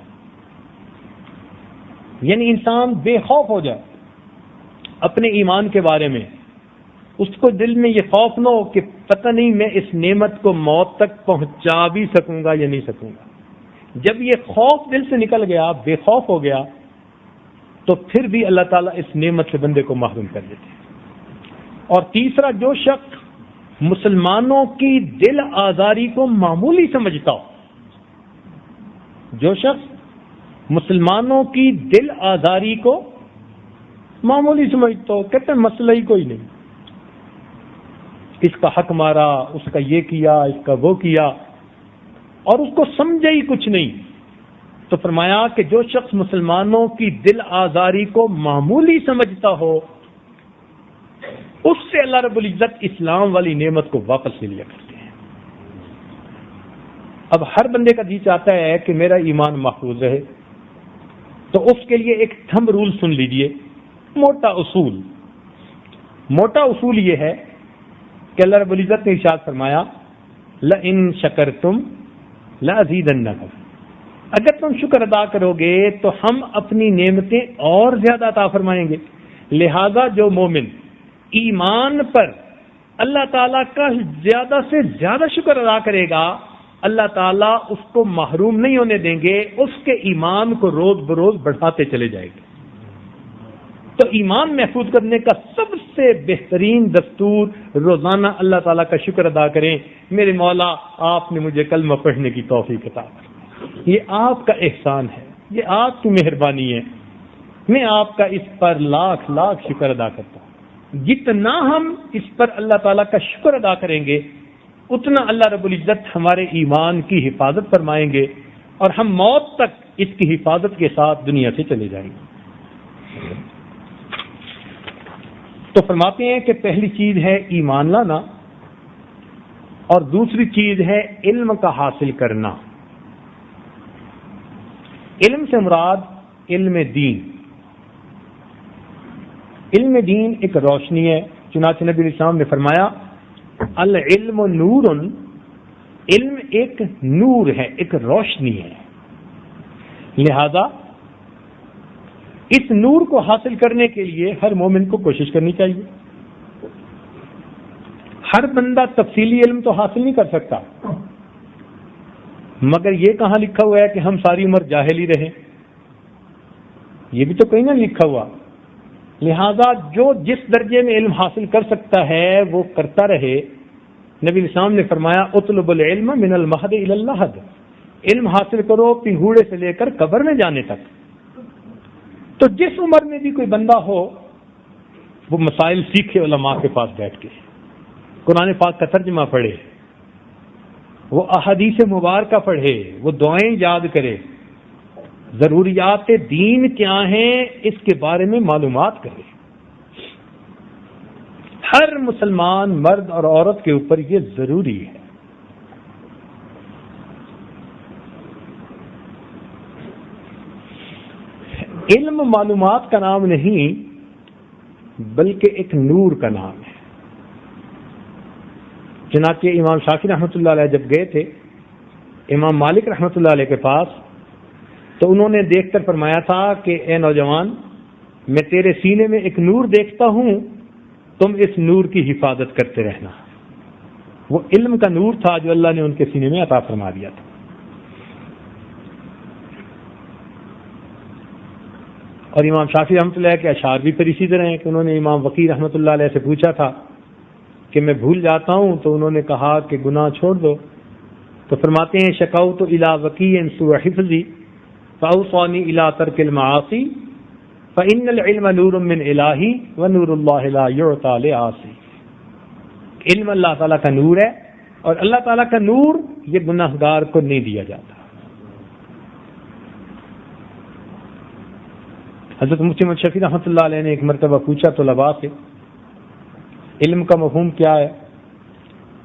یعنی انسان بے خوف ہو جائے اپنے ایمان کے بارے میں، اس کو دل میں یہ خوف نہ ہو کہ پتہ نہیں میں اس نعمت کو موت تک پہنچا بھی سکوں گا یا نہیں سکوں گا۔ جب یہ خوف دل سے نکل گیا، بے خوف ہو گیا، تو پھر بھی اللہ تعالیٰ اس نعمت سے بندے کو محروم کر دیتے ہیں۔ اور تیسرا، جو شخص مسلمانوں کی دل آزاری کو معمولی سمجھتا ہو، جو شخص مسلمانوں کی دل آزاری کو معمولی سمجھتا ہو، کہتے ہیں مسئلہ ہی کوئی نہیں، اس کا حق مارا، اس کا یہ کیا، اس کا وہ کیا، اور اس کو سمجھا ہی کچھ نہیں، تو فرمایا کہ جو شخص مسلمانوں کی دل آزاری کو معمولی سمجھتا ہو، اس سے اللہ رب العزت اسلام والی نعمت کو واپس لے لیا کرتے ہیں۔ اب ہر بندے کا جی چاہتا ہے کہ میرا ایمان محفوظ رہے، تو اس کے لیے ایک تھمب رول سن لیجئے، موٹا اصول یہ ہے کہ اللہ رب العزت نے ارشاد فرمایا لَإِن شَكَرْتُمْ لَأَزِيدَنَّكُمْ، اگر تم شکر ادا کرو گے تو ہم اپنی نعمتیں اور زیادہ عطا فرمائیں گے۔ لہذا جو مومن ایمان پر اللہ تعالیٰ کا زیادہ سے زیادہ شکر ادا کرے گا، اللہ تعالیٰ اس کو محروم نہیں ہونے دیں گے، اس کے ایمان کو روز بروز بڑھاتے چلے جائے گے۔ تو ایمان محفوظ کرنے کا سب سے بہترین دستور روزانہ اللہ تعالیٰ کا شکر ادا کریں، میرے مولا آپ نے مجھے کلمہ پڑھنے کی توفیق عطا کی، یہ آپ کا احسان ہے، یہ آپ کی مہربانی ہے، میں آپ کا اس پر لاکھ لاکھ شکر ادا کرتا ہوں۔ جتنا ہم اس پر اللہ تعالیٰ کا شکر ادا کریں گے، اتنا اللہ رب العزت ہمارے ایمان کی حفاظت فرمائیں گے، اور ہم موت تک اس کی حفاظت کے ساتھ دنیا سے چلے جائیں گے۔ تو فرماتے ہیں کہ پہلی چیز ہے ایمان لانا، اور دوسری چیز ہے علم کا حاصل کرنا۔ علم سے مراد علم دین۔ علم دین ایک روشنی ہے، چنانچہ نبی علیہ السلام نے فرمایا العلم نور، علم ایک نور ہے، ایک روشنی ہے، لہذا اس نور کو حاصل کرنے کے لیے ہر مومن کو کوشش کرنی چاہیے۔ ہر بندہ تفصیلی علم تو حاصل نہیں کر سکتا، مگر یہ کہاں لکھا ہوا ہے کہ ہم ساری عمر جاہل ہی رہیں؟ یہ بھی تو کہیں نہ لکھا ہوا۔ لہذا جو جس درجے میں علم حاصل کر سکتا ہے وہ کرتا رہے۔ نبی الاسلام نے فرمایا اطلب العلم من المہد الی اللحد، علم حاصل کرو پنگھوڑے سے لے کر قبر میں جانے تک۔ تو جس عمر میں بھی کوئی بندہ ہو، وہ مسائل سیکھے علماء کے پاس بیٹھ کے، قرآن پاک کا ترجمہ پڑھے، وہ احادیث مبارکہ پڑھے، وہ دعائیں یاد کرے، ضروریات دین کیا ہیں اس کے بارے میں معلومات کرے۔ ہر مسلمان مرد اور عورت کے اوپر یہ ضروری ہے۔ علم معلومات کا نام نہیں بلکہ ایک نور کا نام ہے۔ چنانچہ امام شافعی رحمۃ اللہ علیہ جب گئے تھے امام مالک رحمۃ اللہ علیہ کے پاس، تو انہوں نے دیکھ کر فرمایا تھا کہ اے نوجوان، میں تیرے سینے میں ایک نور دیکھتا ہوں، تم اس نور کی حفاظت کرتے رہنا۔ وہ علم کا نور تھا جو اللہ نے ان کے سینے میں عطا فرما دیا تھا۔ اور امام شافعی رحمۃ اللہ کے اشعار بھی پھر اسی طرح ہیں کہ انہوں نے امام وقی رحمۃ اللہ علیہ سے پوچھا تھا کہ میں بھول جاتا ہوں، تو انہوں نے کہا کہ گناہ چھوڑ دو، تو فرماتے ہیں شکوت الی وقی سوء حفظی فاوصانی الی ترک المعاصی فإن العلم نور من الہی ونور اللہ لا یعطی لعاصی۔ علم اللہ تعالیٰ کا نور ہے، اور اللہ تعالیٰ کا نور یہ گناہ گار کو نہیں دیا جاتا۔ حضرت مفتی محمد شفیع رحمۃ اللہ علیہ نے ایک مرتبہ پوچھا طلباء سے علم کا مفہوم کیا ہے؟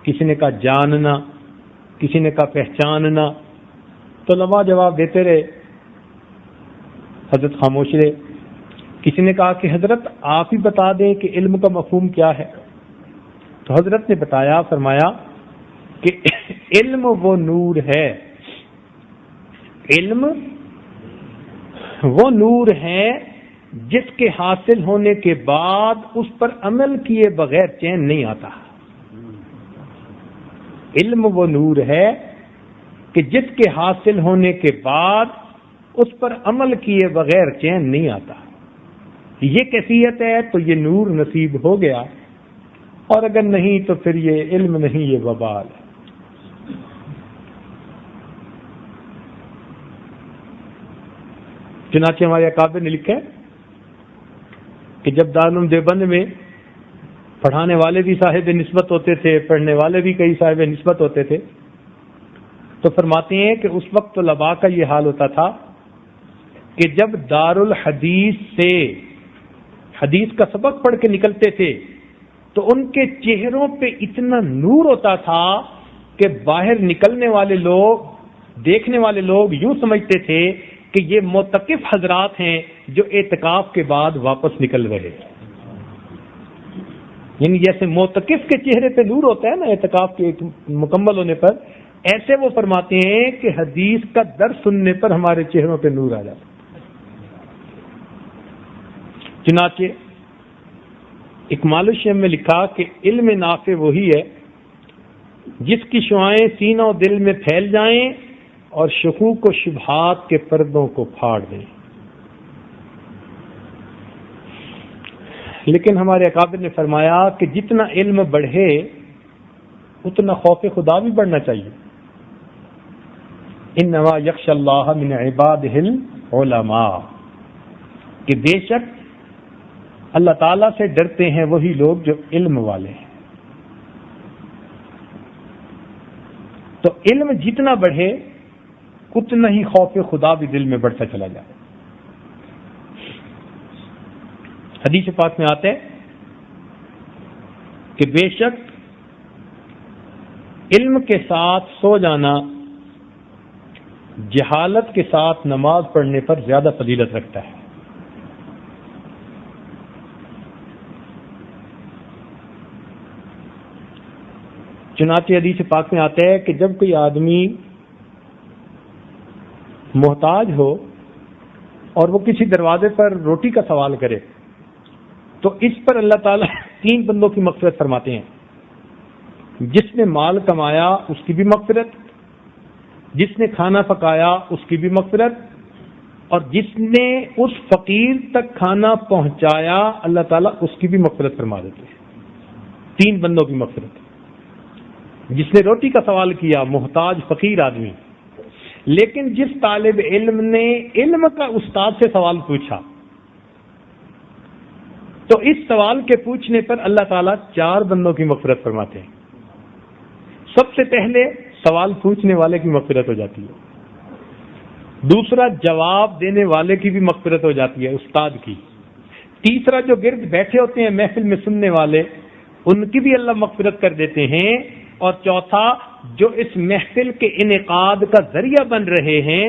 کسی نے کہا جاننا، کسی نے کہا پہچاننا. تو علماء جواب دیتے رہے، حضرت خاموش رہے. کسی نے کہا کہ حضرت آپ ہی بتا دیں کہ علم کا مفہوم کیا ہے. تو حضرت نے بتایا، فرمایا کہ علم وہ نور ہے، علم وہ نور ہے جس کے حاصل ہونے کے بعد اس پر عمل کیے بغیر چین نہیں آتا. علم وہ نور ہے کہ جس کے حاصل ہونے کے بعد اس پر عمل کیے بغیر چین نہیں آتا. یہ کیفیت ہے تو یہ نور نصیب ہو گیا، اور اگر نہیں تو پھر یہ علم نہیں، یہ وبال ہے. چنانچہ ہمارے اکابر نے لکھا ہے کہ جب دارالعلوم دیوبند میں پڑھانے والے بھی صاحب نسبت ہوتے تھے، پڑھنے والے بھی کئی صاحب نسبت ہوتے تھے، تو فرماتے ہیں کہ اس وقت طلباء کا یہ حال ہوتا تھا کہ جب دارالحدیث سے حدیث کا سبق پڑھ کے نکلتے تھے تو ان کے چہروں پہ اتنا نور ہوتا تھا کہ باہر نکلنے والے لوگ، دیکھنے والے لوگ یوں سمجھتے تھے کہ یہ معتکف حضرات ہیں جو اعتکاف کے بعد واپس نکل رہے ہیں. یعنی جیسے معتکف کے چہرے پہ نور ہوتا ہے نا اعتکاف کے مکمل ہونے پر، ایسے وہ فرماتے ہیں کہ حدیث کا درس سننے پر ہمارے چہروں پہ نور آ جاتا. چنانچہ اکمال الشیخ میں لکھا کہ علم نافع وہی ہے جس کی شعائیں سینہ و دل میں پھیل جائیں اور شکوک و شبہات کے پردوں کو پھاڑ دیں. لیکن ہمارے اکابر نے فرمایا کہ جتنا علم بڑھے اتنا خوف خدا بھی بڑھنا چاہیے. انما یخشی اللہ من عبادہ العلماء، کہ بے شک اللہ تعالیٰ سے ڈرتے ہیں وہی لوگ جو علم والے ہیں. تو علم جتنا بڑھے اتنا ہی خوف خدا بھی دل میں بڑھتا چلا جائے. حدیث پاک میں آتا ہے کہ بے شک علم کے ساتھ سو جانا جہالت کے ساتھ نماز پڑھنے پر زیادہ فضیلت رکھتا ہے. چنانچہ حدیث پاک میں آتا ہے کہ جب کوئی آدمی محتاج ہو اور وہ کسی دروازے پر روٹی کا سوال کرے تو اس پر اللہ تعالیٰ 3 بندوں کی مغفرت فرماتے ہیں. جس نے مال کمایا اس کی بھی مغفرت، جس نے کھانا پکایا اس کی بھی مغفرت، اور جس نے اس فقیر تک کھانا پہنچایا اللہ تعالیٰ اس کی بھی مغفرت فرما دیتے ہیں. 3 بندوں کی مغفرت. جس نے روٹی کا سوال کیا، محتاج فقیر آدمی، لیکن جس طالب علم نے علم کا استاد سے سوال پوچھا تو اس سوال کے پوچھنے پر اللہ تعالیٰ 4 بندوں کی مغفرت فرماتے ہیں. سب سے پہلے سوال پوچھنے والے کی مغفرت ہو جاتی ہے، دوسرا جواب دینے والے کی بھی مغفرت ہو جاتی ہے، استاد کی، تیسرا جو گرد بیٹھے ہوتے ہیں محفل میں سننے والے ان کی بھی اللہ مغفرت کر دیتے ہیں، اور چوتھا جو اس محفل کے انعقاد کا ذریعہ بن رہے ہیں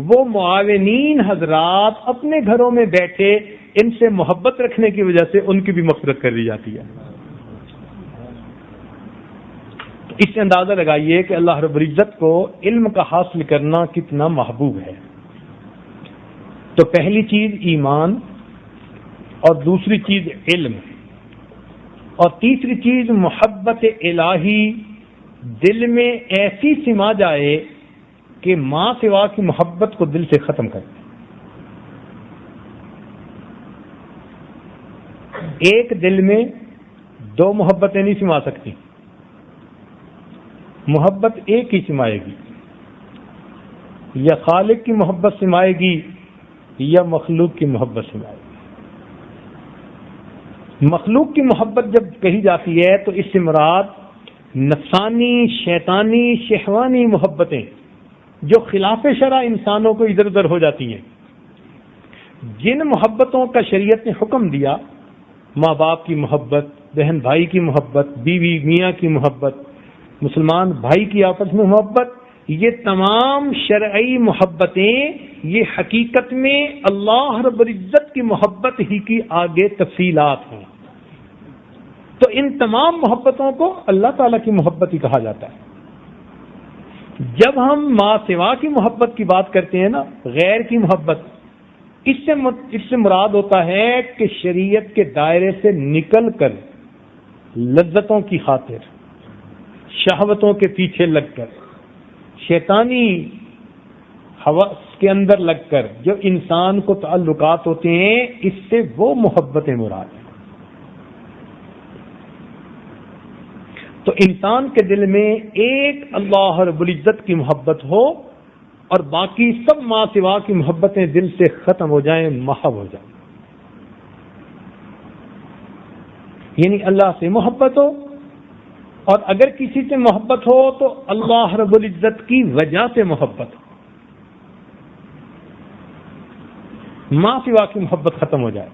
وہ معاونین حضرات اپنے گھروں میں بیٹھے ان سے محبت رکھنے کی وجہ سے ان کی بھی مغفرت کر دی جاتی ہے. تو اس سے اندازہ لگائیے کہ اللہ رب العزت کو علم کا حاصل کرنا کتنا محبوب ہے. تو پہلی چیز ایمان، اور دوسری چیز علم، اور تیسری چیز محبت الہی دل میں ایسی سما جائے کہ ماں سوا کی محبت کو دل سے ختم کر دے. ایک دل میں 2 محبتیں نہیں سما سکتی، محبت ایک ہی سمائے گی، یا خالق کی محبت سمائے گی یا مخلوق کی محبت سمائے گی. مخلوق کی محبت جب کہی جاتی ہے تو اس سے مراد نفسانی، شیطانی، شہوانی محبتیں جو خلاف شرع انسانوں کو ادھر ادھر ہو جاتی ہیں. جن محبتوں کا شریعت نے حکم دیا، ماں باپ کی محبت، بہن بھائی کی محبت، بیوی میاں کی محبت، مسلمان بھائی کی آپس میں محبت، یہ تمام شرعی محبتیں یہ حقیقت میں اللہ رب العزت کی محبت ہی کی آگے تفصیلات ہیں. تو ان تمام محبتوں کو اللہ تعالیٰ کی محبت ہی کہا جاتا ہے. جب ہم ما سوا کی محبت کی بات کرتے ہیں نا، غیر کی محبت، اس سے مراد ہوتا ہے کہ شریعت کے دائرے سے نکل کر لذتوں کی خاطر، شہوتوں کے پیچھے لگ کر، شیطانی ہوس کے اندر لگ کر جو انسان کو تعلقات ہوتے ہیں، اس سے وہ محبتیں مراد ہیں. تو انسان کے دل میں ایک اللہ رب العزت کی محبت ہو اور باقی سب ما سوا کی محبتیں دل سے ختم ہو جائیں، محو ہو جائیں. یعنی اللہ سے محبت ہو، اور اگر کسی سے محبت ہو تو اللہ رب العزت کی وجہ سے محبت ہو، ما سوا کی محبت ختم ہو جائے.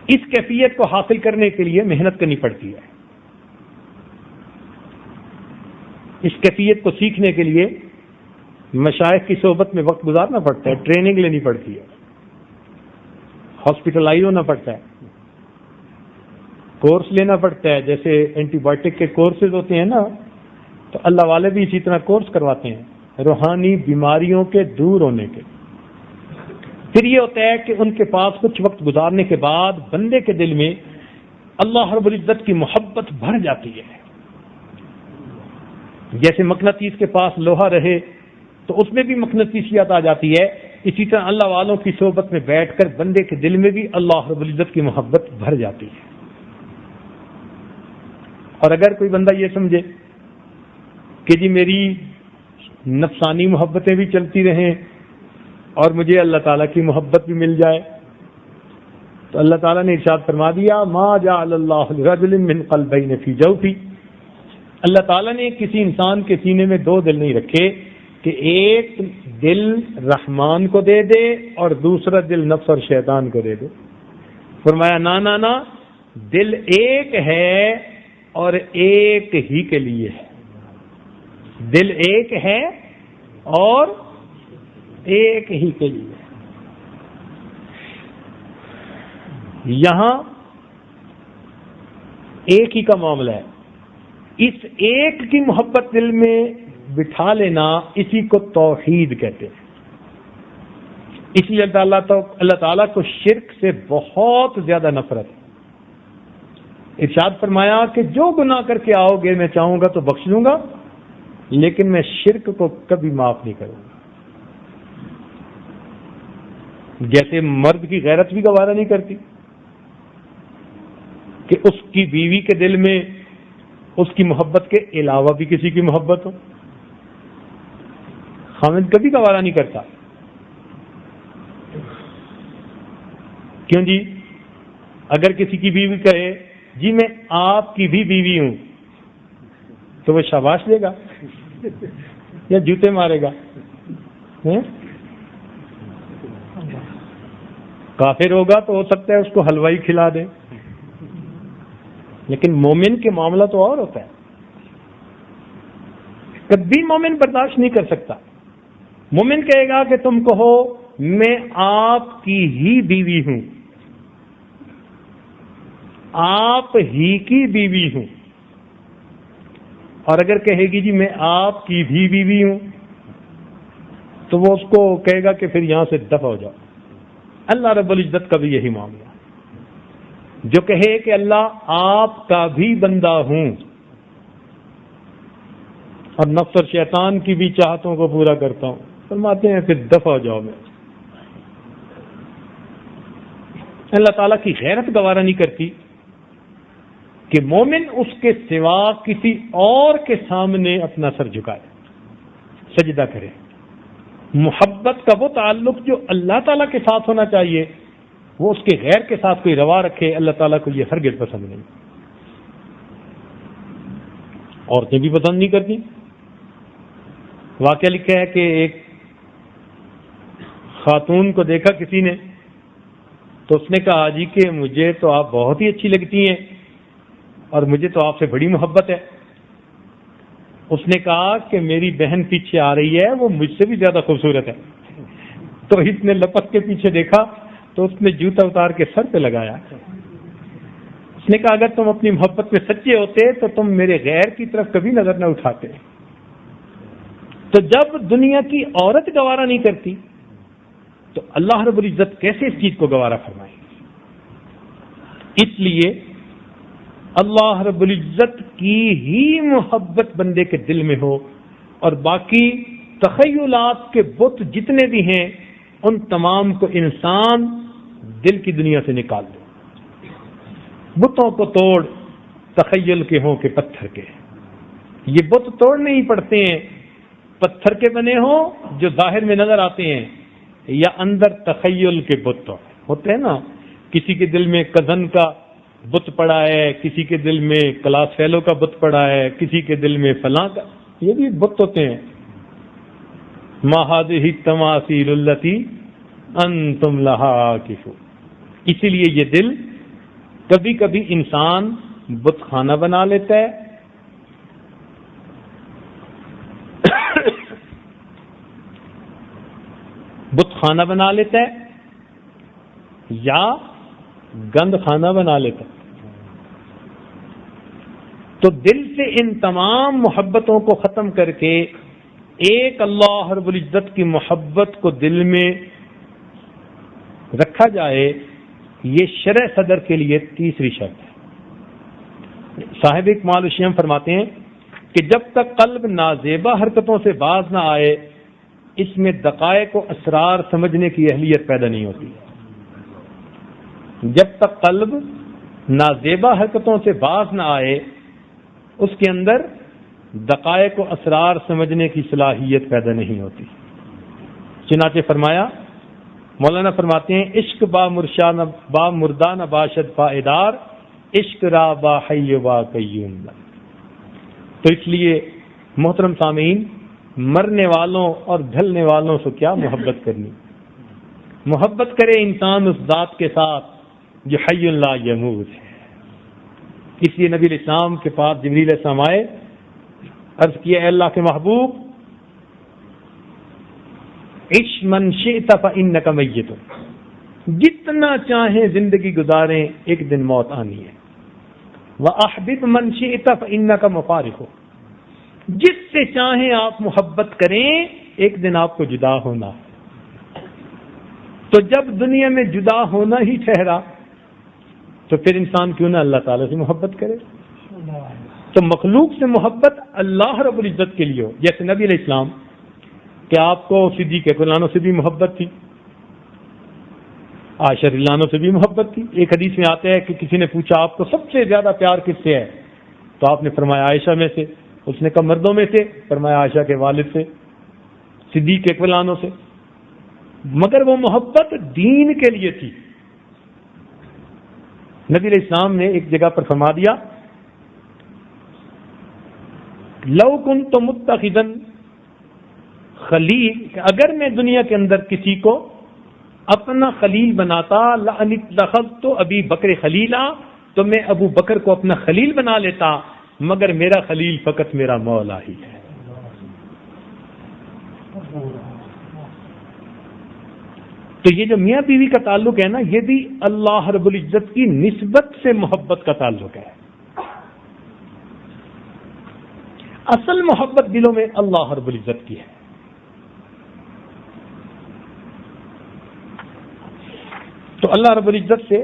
اس کیفیت کو حاصل کرنے کے لیے محنت کرنی پڑتی ہے. اس کیفیت کو سیکھنے کے لیے مشائخ کی صحبت میں وقت گزارنا پڑتا ہے، ٹریننگ لینی پڑتی ہے، ہاسپٹلائز ہونا پڑتا ہے، کورس لینا پڑتا ہے. جیسے اینٹی بایوٹک کے کورسز ہوتے ہیں نا، تو اللہ والے بھی اسی طرح کورس کرواتے ہیں روحانی بیماریوں کے دور ہونے کے. پھر یہ ہوتا ہے کہ ان کے پاس کچھ وقت گزارنے کے بعد بندے کے دل میں اللہ رب العزت کی محبت بھر جاتی ہے. جیسے مقناطیس کے پاس لوہا رہے تو اس میں بھی مقناطیسیت آ جاتی ہے، اسی طرح اللہ والوں کی صحبت میں بیٹھ کر بندے کے دل میں بھی اللہ رب العزت کی محبت بھر جاتی ہے. اور اگر کوئی بندہ یہ سمجھے کہ جی میری نفسانی محبتیں بھی چلتی رہیں اور مجھے اللہ تعالیٰ کی محبت بھی مل جائے، تو اللہ تعالیٰ نے ارشاد فرما دیا ما جعل اللہ لرجل من قلبین فی جوفی. اللہ تعالیٰ نے کسی انسان کے سینے میں دو دل نہیں رکھے کہ ایک دل رحمان کو دے دے اور دوسرا دل نفس اور شیطان کو دے دے. فرمایا نا، دل ایک ہے اور ایک ہی کے لیے ہے. دل ایک ہے اور ایک ہی کے لیے. یہاں ایک ہی کا معاملہ ہے. اس ایک کی محبت دل میں بٹھا لینا، اسی کو توحید کہتے ہیں. اس لیے اللہ تعالیٰ کو شرک سے بہت زیادہ نفرت ہے. ارشاد فرمایا کہ جو گناہ کر کے آؤ گے میں چاہوں گا تو بخش دوں گا، لیکن میں شرک کو کبھی معاف نہیں کروں گا. جیسے مرد کی غیرت بھی گوارا نہیں کرتی کہ اس کی بیوی کے دل میں اس کی محبت کے علاوہ بھی کسی کی محبت ہو، خامد کبھی گوارا نہیں کرتا. کیوں جی؟ اگر کسی کی بیوی کہے جی میں آپ کی بھی بیوی ہوں تو وہ شاباش دے گا یا جوتے مارے گا؟ کافر ہوگا تو ہو سکتا ہے اس کو حلوائی کھلا دے، لیکن مومن کے معاملہ تو اور ہوتا ہے. کبھی مومن برداشت نہیں کر سکتا. مومن کہے گا کہ تم کہو میں آپ کی ہی بیوی ہوں، آپ ہی کی بیوی ہوں. اور اگر کہے گی جی میں آپ کی بھی بیوی ہوں تو وہ اس کو کہے گا کہ پھر یہاں سے دفع ہو جاؤ. اللہ رب العزت کا بھی یہی معاملہ، جو کہے کہ اللہ آپ کا بھی بندہ ہوں اور نفس اور شیطان کی بھی چاہتوں کو پورا کرتا ہوں، فرماتے ہیں پھر دفع ہو جاؤ. میں اللہ تعالیٰ کی غیرت گوارا نہیں کرتی کہ مومن اس کے سوا کسی اور کے سامنے اپنا سر جھکائے، سجدہ کرے. محبت کا وہ تعلق جو اللہ تعالیٰ کے ساتھ ہونا چاہیے وہ اس کے غیر کے ساتھ کوئی روا رکھے، اللہ تعالیٰ کو یہ ہرگز پسند نہیں. عورتیں بھی پسند نہیں کرتی. واقعہ لکھا ہے کہ ایک خاتون کو دیکھا کسی نے تو اس نے کہا جی کہ مجھے تو آپ بہت ہی اچھی لگتی ہیں اور مجھے تو آپ سے بڑی محبت ہے. اس نے کہا کہ میری بہن پیچھے آ رہی ہے، وہ مجھ سے بھی زیادہ خوبصورت ہے. تو اس نے لپک کے پیچھے دیکھا تو اس نے جوتا اتار کے سر پہ لگایا. اس نے کہا اگر تم اپنی محبت میں سچے ہوتے تو تم میرے غیر کی طرف کبھی نظر نہ اٹھاتے. تو جب دنیا کی عورت گوارا نہیں کرتی تو اللہ رب العزت کیسے اس چیز کو گوارا فرمائے؟ اس لیے اللہ رب العزت کی ہی محبت بندے کے دل میں ہو، اور باقی تخیلات کے بت جتنے بھی ہیں ان تمام کو انسان دل کی دنیا سے نکال دے. بتوں کو توڑ، تخیل کے ہوں کہ پتھر کے. یہ بت توڑنے ہی پڑتے ہیں، پتھر کے بنے ہوں جو ظاہر میں نظر آتے ہیں، یا اندر تخیل کے بت ہوتے ہیں نا. کسی کے دل میں کزن کا بت پڑا ہے، کسی کے دل میں کلاس فیلو کا بت پڑا ہے، کسی کے دل میں فلاں کا، یہ بھی بت ہوتے ہیں. ما هذه التماثيل التي انتم لها عاكفون. اسی لیے یہ دل کبھی کبھی انسان بت خانہ بنا لیتا ہے، بت خانہ بنا لیتا ہے یا گند خانہ بنا لیتا ہے. تو دل سے ان تمام محبتوں کو ختم کر کے ایک اللہ رب العزت کی محبت کو دل میں رکھا جائے، یہ شرع صدر کے لیے تیسری شرط ہے. صاحب اکمال الشیخ فرماتے ہیں کہ جب تک قلب نازیبا حرکتوں سے باز نہ آئے اس میں دقائق و اسرار سمجھنے کی اہلیت پیدا نہیں ہوتی. جب تک قلب نازیبا حرکتوں سے باز نہ آئے اس کے اندر دقائق و اسرار سمجھنے کی صلاحیت پیدا نہیں ہوتی. چنانچہ فرمایا، مولانا فرماتے ہیں عشق با مردہ نہ باشد پائیدار، عشق را با حی با قیوم. تو اس لیے محترم سامعین، مرنے والوں اور ڈھلنے والوں سے کیا محبت کرنی. محبت کرے انسان اس ذات کے ساتھ جو حی لا یموت ہے. اس لیے نبی علیہ السلام کے پاس جبریل علیہ السلام آئے، عرض کیا اے اللہ کے محبوب، عش من شئت فإنک میت. جتنا چاہیں زندگی گزاریں ایک دن موت آنی ہے. وأحبب من شئت فإنک مفارق. جس سے چاہیں آپ محبت کریں ایک دن آپ کو جدا ہونا. تو جب دنیا میں جدا ہونا ہی ٹھہرا تو پھر انسان کیوں نہ اللہ تعالیٰ سے محبت کرے. تو مخلوق سے محبت اللہ رب العزت کے لیے ہو. جیسے نبی علیہ السلام کہ آپ کو صدیق اکبر عنہ سے بھی محبت تھی، عائشہ رضی اللہ عنہ سے بھی محبت تھی. ایک حدیث میں آتا ہے کہ کسی نے پوچھا آپ کو سب سے زیادہ پیار کس سے ہے، تو آپ نے فرمایا عائشہ میں سے. اس نے کہا مردوں میں سے، فرمایا عائشہ کے والد سے، صدیق اکبر عنہ سے. مگر وہ محبت دین کے لیے تھی. نبی علیہ السلام نے ایک جگہ پر فرما دیا، لو کنت متخذا خلیل، اگر میں دنیا کے اندر کسی کو اپنا خلیل بناتا، لأن اتخذت ابی بکر خلیلا، تو میں ابو بکر کو اپنا خلیل بنا لیتا، مگر میرا خلیل فقط میرا مولا ہی ہے. تو یہ جو میاں بیوی کا تعلق ہے نا، یہ بھی اللہ رب العزت کی نسبت سے محبت کا تعلق ہے. اصل محبت دلوں میں اللہ رب العزت کی ہے. تو اللہ رب العزت سے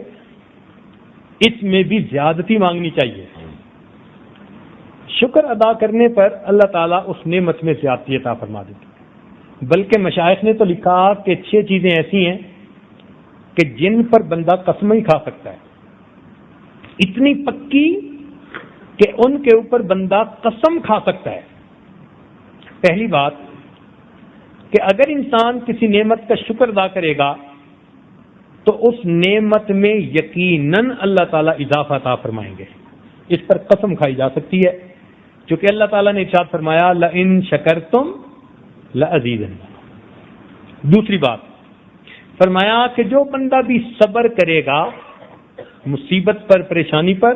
اس میں بھی زیادتی مانگنی چاہیے. شکر ادا کرنے پر اللہ تعالیٰ اس نعمت میں زیادتی عطا فرما دیتے. بلکہ مشائخ نے تو لکھا کہ 6 چیزیں ایسی ہیں کہ جن پر بندہ قسم ہی کھا سکتا ہے، اتنی پکی کہ ان کے اوپر بندہ قسم کھا سکتا ہے. پہلی بات کہ اگر انسان کسی نعمت کا شکر ادا کرے گا تو اس نعمت میں یقیناً اللہ تعالیٰ اضافہ عطا فرمائیں گے. اس پر قسم کھائی جا سکتی ہے، چونکہ اللہ تعالیٰ نے ارشاد فرمایا لئن شکرتم لأزیدنکم. دوسری بات فرمایا کہ جو بندہ بھی صبر کرے گا مصیبت پر، پریشانی پر،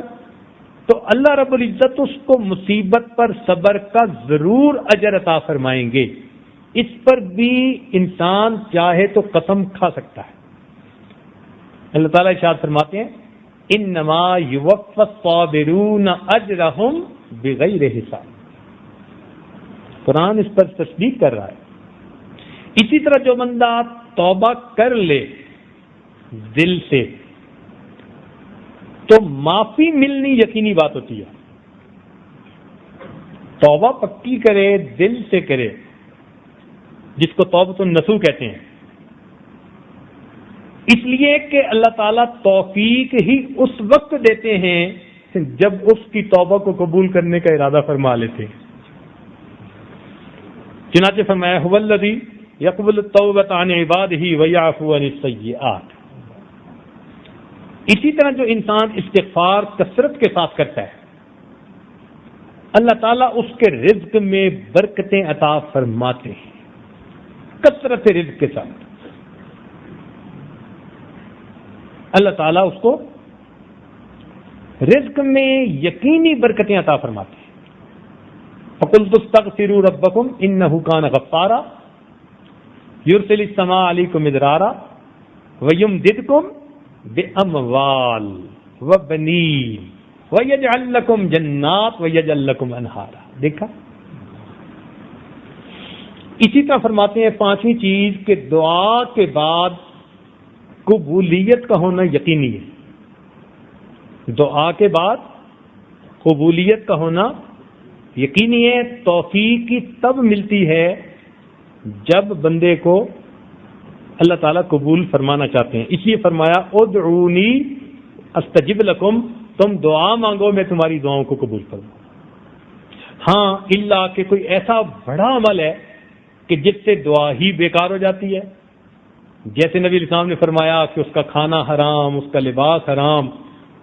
تو اللہ رب العزت اس کو مصیبت پر صبر کا ضرور اجر عطا فرمائیں گے. اس پر بھی انسان چاہے تو قسم کھا سکتا ہے. اللہ تعالیٰ ارشاد فرماتے ہیں انما یوفی الصابرون اجرہم بغیر حساب. قرآن اس پر تصدیق کر رہا ہے. اسی طرح جو بندہ توبہ کر لے دل سے تو معافی ملنی یقینی بات ہوتی ہے. توبہ پکی کرے دل سے کرے جس کو توبۃ النصوح کہتے ہیں. اس لیے کہ اللہ تعالیٰ توفیق ہی اس وقت دیتے ہیں جب اس کی توبہ کو قبول کرنے کا ارادہ فرما لیتے ہیں. چنانچہ فرمایا هو الذی یقبل التوبۃ عن عبادہ ویعفو عن السیئات. اسی طرح جو انسان استغفار کثرت کے ساتھ کرتا ہے اللہ تعالیٰ اس کے رزق میں برکتیں عطا فرماتے ہیں. کثرت رزق کے ساتھ اللہ تعالیٰ اس کو رزق میں یقینی برکتیں عطا فرماتے ہیں. فَقُلْتُ اسْتَغْفِرُوا رَبَّكُمْ إِنَّهُ كَانَ غَفَّارًا يُرْسِلِ السَّمَاءَ عَلَيْكُمْ مِدْرَارًا وَيُمْدِدْكُمْ بِأَمْوَالٍ وَبَنِينَ وَيَجْعَلْ لَكُمْ جَنَّاتٍ وَيَجْعَلْ لَكُمْ أَنْهَارًا. دیکھا. اسی طرح فرماتے ہیں پانچویں چیز کہ دعا کے بعد قبولیت کا ہونا یقینی ہے. دعا کے بعد قبولیت کا ہونا یقینی ہے. توفیق کی تب ملتی ہے جب بندے کو اللہ تعالیٰ قبول فرمانا چاہتے ہیں. اس لیے فرمایا ادعونی استجب لکم، تم دعا مانگو میں تمہاری دعاؤں کو قبول کروں. ہاں الا کہ کوئی ایسا بڑا عمل ہے کہ جس سے دعا ہی بیکار ہو جاتی ہے. جیسے نبی علیہ السلام نے فرمایا کہ اس کا کھانا حرام، اس کا لباس حرام،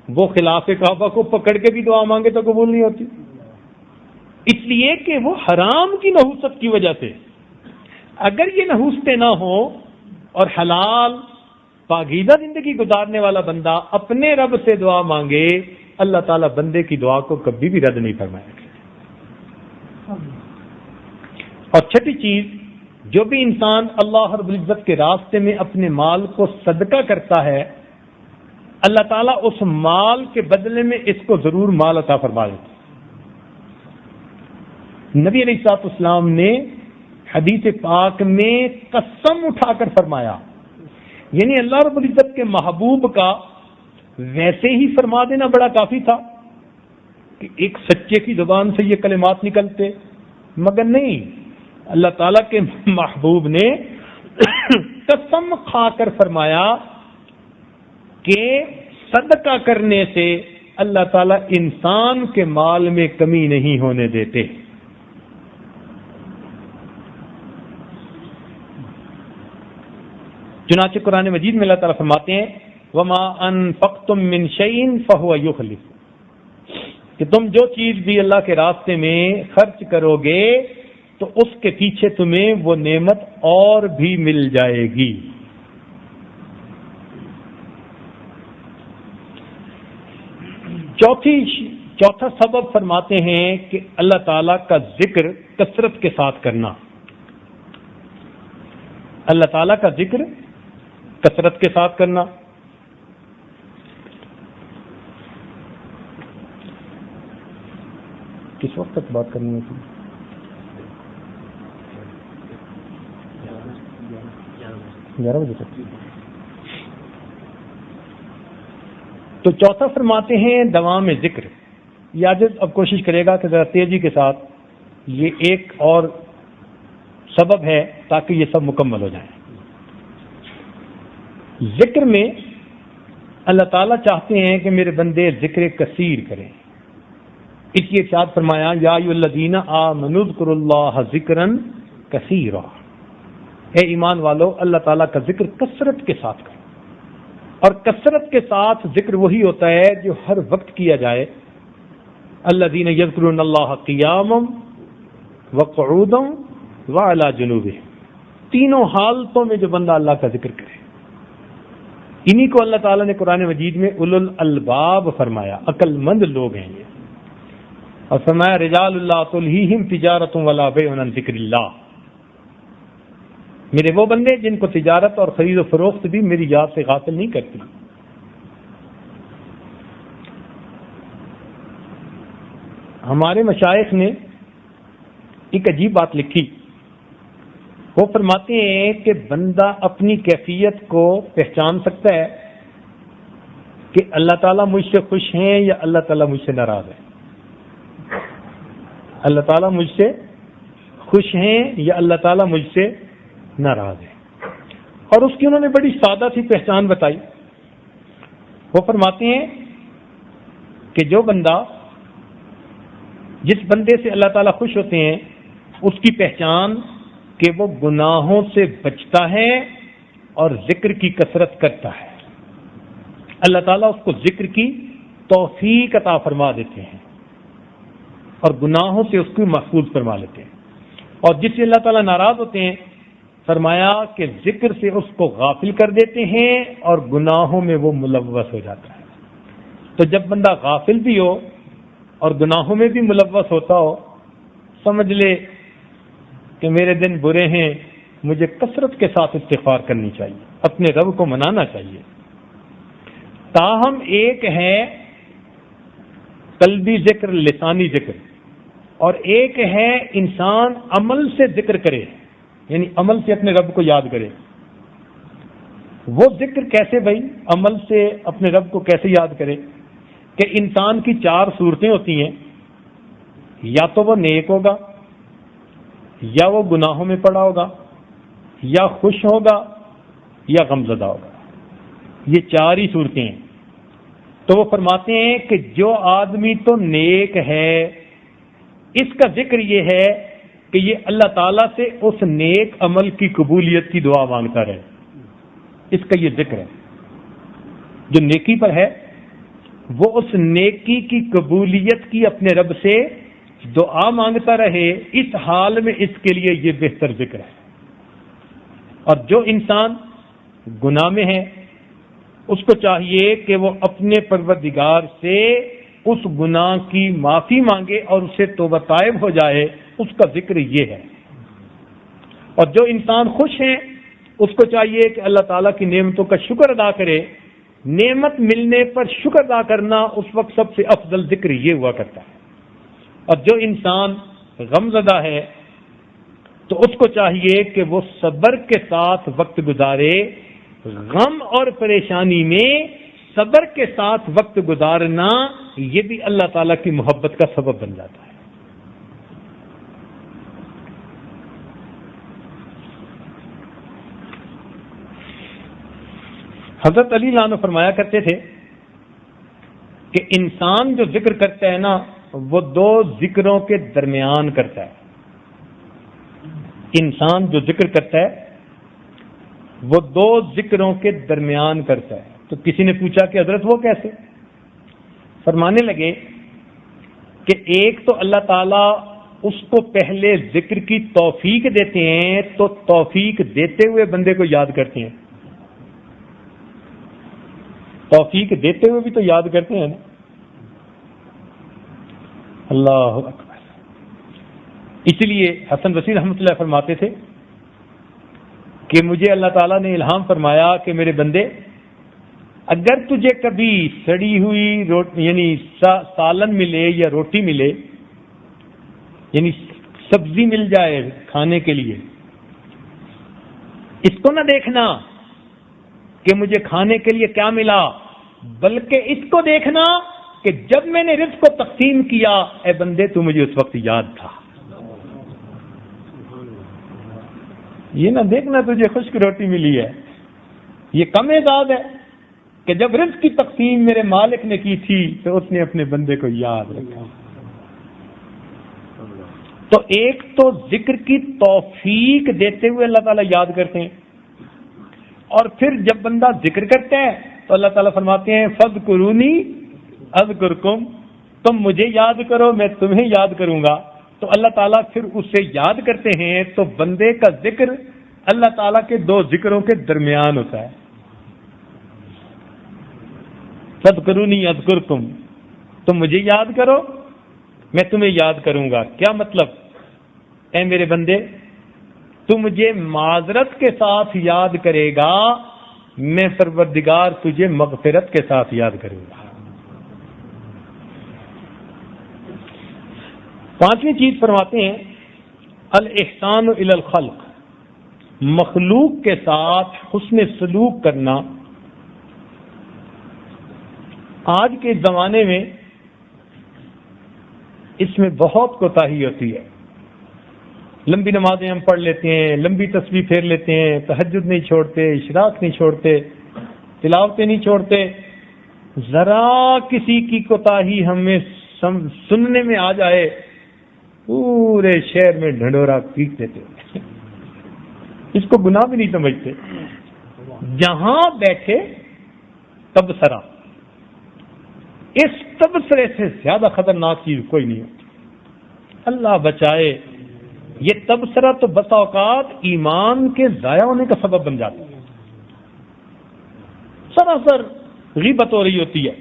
وہ خلاف کعبہ کو پکڑ کے بھی دعا مانگے تو قبول نہیں ہوتی. اس لیے کہ وہ حرام کی نحوست کی وجہ سے. اگر یہ نحوستیں نہ ہوں اور حلال پاکیزہ زندگی گزارنے والا بندہ اپنے رب سے دعا مانگے اللہ تعالیٰ بندے کی دعا کو کبھی بھی رد نہیں فرمائے گا. اور چھٹی چیز، جو بھی انسان اللہ رب العزت کے راستے میں اپنے مال کو صدقہ کرتا ہے اللہ تعالیٰ اس مال کے بدلے میں اس کو ضرور مال عطا فرما دیتا. نبی علیہ الصلوۃ والسلام نے حدیث پاک میں قسم اٹھا کر فرمایا، یعنی اللہ رب العزت کے محبوب کا ویسے ہی فرما دینا بڑا کافی تھا کہ ایک سچے کی زبان سے یہ کلمات نکلتے، مگر نہیں، اللہ تعالیٰ کے محبوب نے قسم کھا کر فرمایا کہ صدقہ کرنے سے اللہ تعالیٰ انسان کے مال میں کمی نہیں ہونے دیتے. چنانچہ قرآن مجید میں اللہ تعالیٰ فرماتے ہیں وَمَا أَنفَقْتُم مِّن شَيْءٍ فَهُوَ يُخْلِفُ، کہ تم جو چیز بھی اللہ کے راستے میں خرچ کرو گے تو اس کے پیچھے تمہیں وہ نعمت اور بھی مل جائے گی. چوتھا سبب فرماتے ہیں کہ اللہ تعالیٰ کا ذکر کثرت کے ساتھ کرنا. اللہ تعالیٰ کا ذکر کثرت کے ساتھ کرنا. کس وقت تک بات کرنی ہے؟ 11 بجے تک. تو چوتھا فرماتے ہیں دوام ذکر. یہ آج اب کوشش کرے گا کہ ذرا تیزی کے ساتھ یہ ایک اور سبب ہے تاکہ یہ سب مکمل ہو جائیں. ذکر میں اللہ تعالیٰ چاہتے ہیں کہ میرے بندے ذکر کثیر کریں. اس لیے ارشاد فرمایا یا ایھا الذین آمنوا اذکروا اللہ ذکرا کثیرا، اے ایمان والو اللہ تعالیٰ کا ذکر کثرت کے ساتھ کرو. اور کثرت کے ساتھ ذکر وہی ہوتا ہے جو ہر وقت کیا جائے. الذین یذکرون اللہ قیاما وقعودا وعلی جنوبہم، تینوں حالتوں میں جو بندہ اللہ کا ذکر کرے. انہی کو اللہ تعالیٰ نے قرآن مجید میں اولو الالباب فرمایا، عقل مند لوگ ہیں یہ، اور فرمایا رجال اللہ تلہیہم تجارت ولا بیع عن ذکر اللہ، میرے وہ بندے جن کو تجارت اور خرید و فروخت بھی میری یاد سے غافل نہیں کرتی۔ ہمارے مشائخ نے ایک عجیب بات لکھی، وہ فرماتے ہیں کہ بندہ اپنی کیفیت کو پہچان سکتا ہے کہ اللہ تعالیٰ مجھ سے خوش ہیں یا اللہ تعالیٰ مجھ سے ناراض ہے، اللہ تعالیٰ مجھ سے خوش ہیں یا اللہ تعالیٰ مجھ سے ناراض ہے۔ اور اس کی انہوں نے بڑی سادہ سی پہچان بتائی، وہ فرماتے ہیں کہ جو بندہ، جس بندے سے اللہ تعالیٰ خوش ہوتے ہیں، اس کی پہچان کہ وہ گناہوں سے بچتا ہے اور ذکر کی کثرت کرتا ہے، اللہ تعالیٰ اس کو ذکر کی توفیق عطا فرما دیتے ہیں اور گناہوں سے اس کو محفوظ فرما لیتے ہیں۔ اور جس سے اللہ تعالیٰ ناراض ہوتے ہیں، فرمایا کہ ذکر سے اس کو غافل کر دیتے ہیں اور گناہوں میں وہ ملوث ہو جاتا ہے۔ تو جب بندہ غافل بھی ہو اور گناہوں میں بھی ملوث ہوتا ہو، سمجھ لے کہ میرے دن برے ہیں، مجھے کثرت کے ساتھ استغفار کرنی چاہیے، اپنے رب کو منانا چاہیے۔ تاہم ایک ہے قلبی ذکر، لسانی ذکر، اور ایک ہے انسان عمل سے ذکر کرے، یعنی عمل سے اپنے رب کو یاد کرے۔ وہ ذکر کیسے بھائی، عمل سے اپنے رب کو کیسے یاد کرے؟ کہ انسان کی 4 صورتیں ہوتی ہیں، یا تو وہ نیک ہوگا، یا وہ گناہوں میں پڑا ہوگا، یا خوش ہوگا، یا غمزدہ ہوگا۔ یہ 4 ہی صورتیں ہیں۔ تو وہ فرماتے ہیں کہ جو آدمی تو نیک ہے، اس کا ذکر یہ ہے کہ یہ اللہ تعالیٰ سے اس نیک عمل کی قبولیت کی دعا مانگتا رہے، اس کا یہ ذکر ہے۔ جو نیکی پر ہے وہ اس نیکی کی قبولیت کی اپنے رب سے دعا مانگتا رہے، اس حال میں اس کے لیے یہ بہتر ذکر ہے۔ اور جو انسان گناہ میں ہے، اس کو چاہیے کہ وہ اپنے پروردگار سے اس گناہ کی معافی مانگے اور اسے توبہ طائب ہو جائے، اس کا ذکر یہ ہے۔ اور جو انسان خوش ہے، اس کو چاہیے کہ اللہ تعالیٰ کی نعمتوں کا شکر ادا کرے۔ نعمت ملنے پر شکر ادا کرنا اس وقت سب سے افضل ذکر یہ ہوا کرتا ہے۔ اور جو انسان غمزدہ ہے تو اس کو چاہیے کہ وہ صبر کے ساتھ وقت گزارے۔ غم اور پریشانی میں صبر کے ساتھ وقت گزارنا یہ بھی اللہ تعالیٰ کی محبت کا سبب بن جاتا ہے۔ حضرت علی عنہ فرمایا کرتے تھے کہ انسان جو ذکر کرتا ہے نا، وہ 2 ذکروں کے درمیان کرتا ہے۔ انسان جو ذکر کرتا ہے وہ 2 ذکروں کے درمیان کرتا ہے۔ تو کسی نے پوچھا کہ حضرت وہ کیسے؟ فرمانے لگے کہ ایک تو اللہ تعالیٰ اس کو پہلے ذکر کی توفیق دیتے ہیں، تو توفیق دیتے ہوئے بندے کو یاد کرتے ہیں۔ توفیق دیتے ہوئے بھی تو یاد کرتے ہیں نا۔ اللہ اکبر۔ اس لیے حسن بصری رحمۃ اللہ فرماتے تھے کہ مجھے اللہ تعالیٰ نے الہام فرمایا کہ میرے بندے، اگر تجھے کبھی سڑی ہوئی یعنی سالن ملے یا روٹی ملے، یعنی سبزی مل جائے کھانے کے لیے، اس کو نہ دیکھنا کہ مجھے کھانے کے لیے کیا ملا، بلکہ اس کو دیکھنا کہ جب میں نے رزق کو تقسیم کیا، اے بندے تو مجھے اس وقت یاد تھا۔ یہ نہ دیکھنا تجھے خشک روٹی ملی ہے، یہ کم اعزاز ہے کہ جب رزق کی تقسیم میرے مالک نے کی تھی تو اس نے اپنے بندے کو یاد رکھا۔ تو ایک تو ذکر کی توفیق دیتے ہوئے اللہ تعالیٰ یاد کرتے ہیں، اور پھر جب بندہ ذکر کرتا ہے تو اللہ تعالیٰ فرماتے ہیں فاذکرونی اذکرکم، تم مجھے یاد کرو میں تمہیں یاد کروں گا۔ تو اللہ تعالیٰ پھر اسے یاد کرتے ہیں، تو بندے کا ذکر اللہ تعالیٰ کے 2 ذکروں کے درمیان ہوتا ہے۔ فاذکرونی اذکرکم، تم مجھے یاد کرو میں تمہیں یاد کروں گا۔ کیا مطلب؟ اے میرے بندے تو مجھے معذرت کے ساتھ یاد کرے گا، میں پروردگار تجھے مغفرت کے ساتھ یاد کروں گا۔ پانچویں چیز فرماتے ہیں الاحسان الی الخلق، مخلوق کے ساتھ حسن سلوک کرنا۔ آج کے زمانے میں اس میں بہت کوتاہی ہوتی ہے۔ لمبی نمازیں ہم پڑھ لیتے ہیں، لمبی تسبیح پھیر لیتے ہیں، تہجد نہیں چھوڑتے، اشراق نہیں چھوڑتے، تلاوتیں نہیں چھوڑتے، ذرا کسی کی کوتاہی ہمیں سننے میں آ جائے پورے شہر میں ڈھنڈورا پیٹ دیتے ہیں۔ اس کو گناہ بھی نہیں سمجھتے۔ جہاں بیٹھے تبصرہ، اس تبصرے سے زیادہ خطرناک چیز کوئی نہیں ہوتی۔ اللہ بچائے، یہ تبصرہ تو بسا اوقات ایمان کے ضائع ہونے کا سبب بن جاتا ہے۔ سراسر غیبت ہو رہی ہوتی ہے،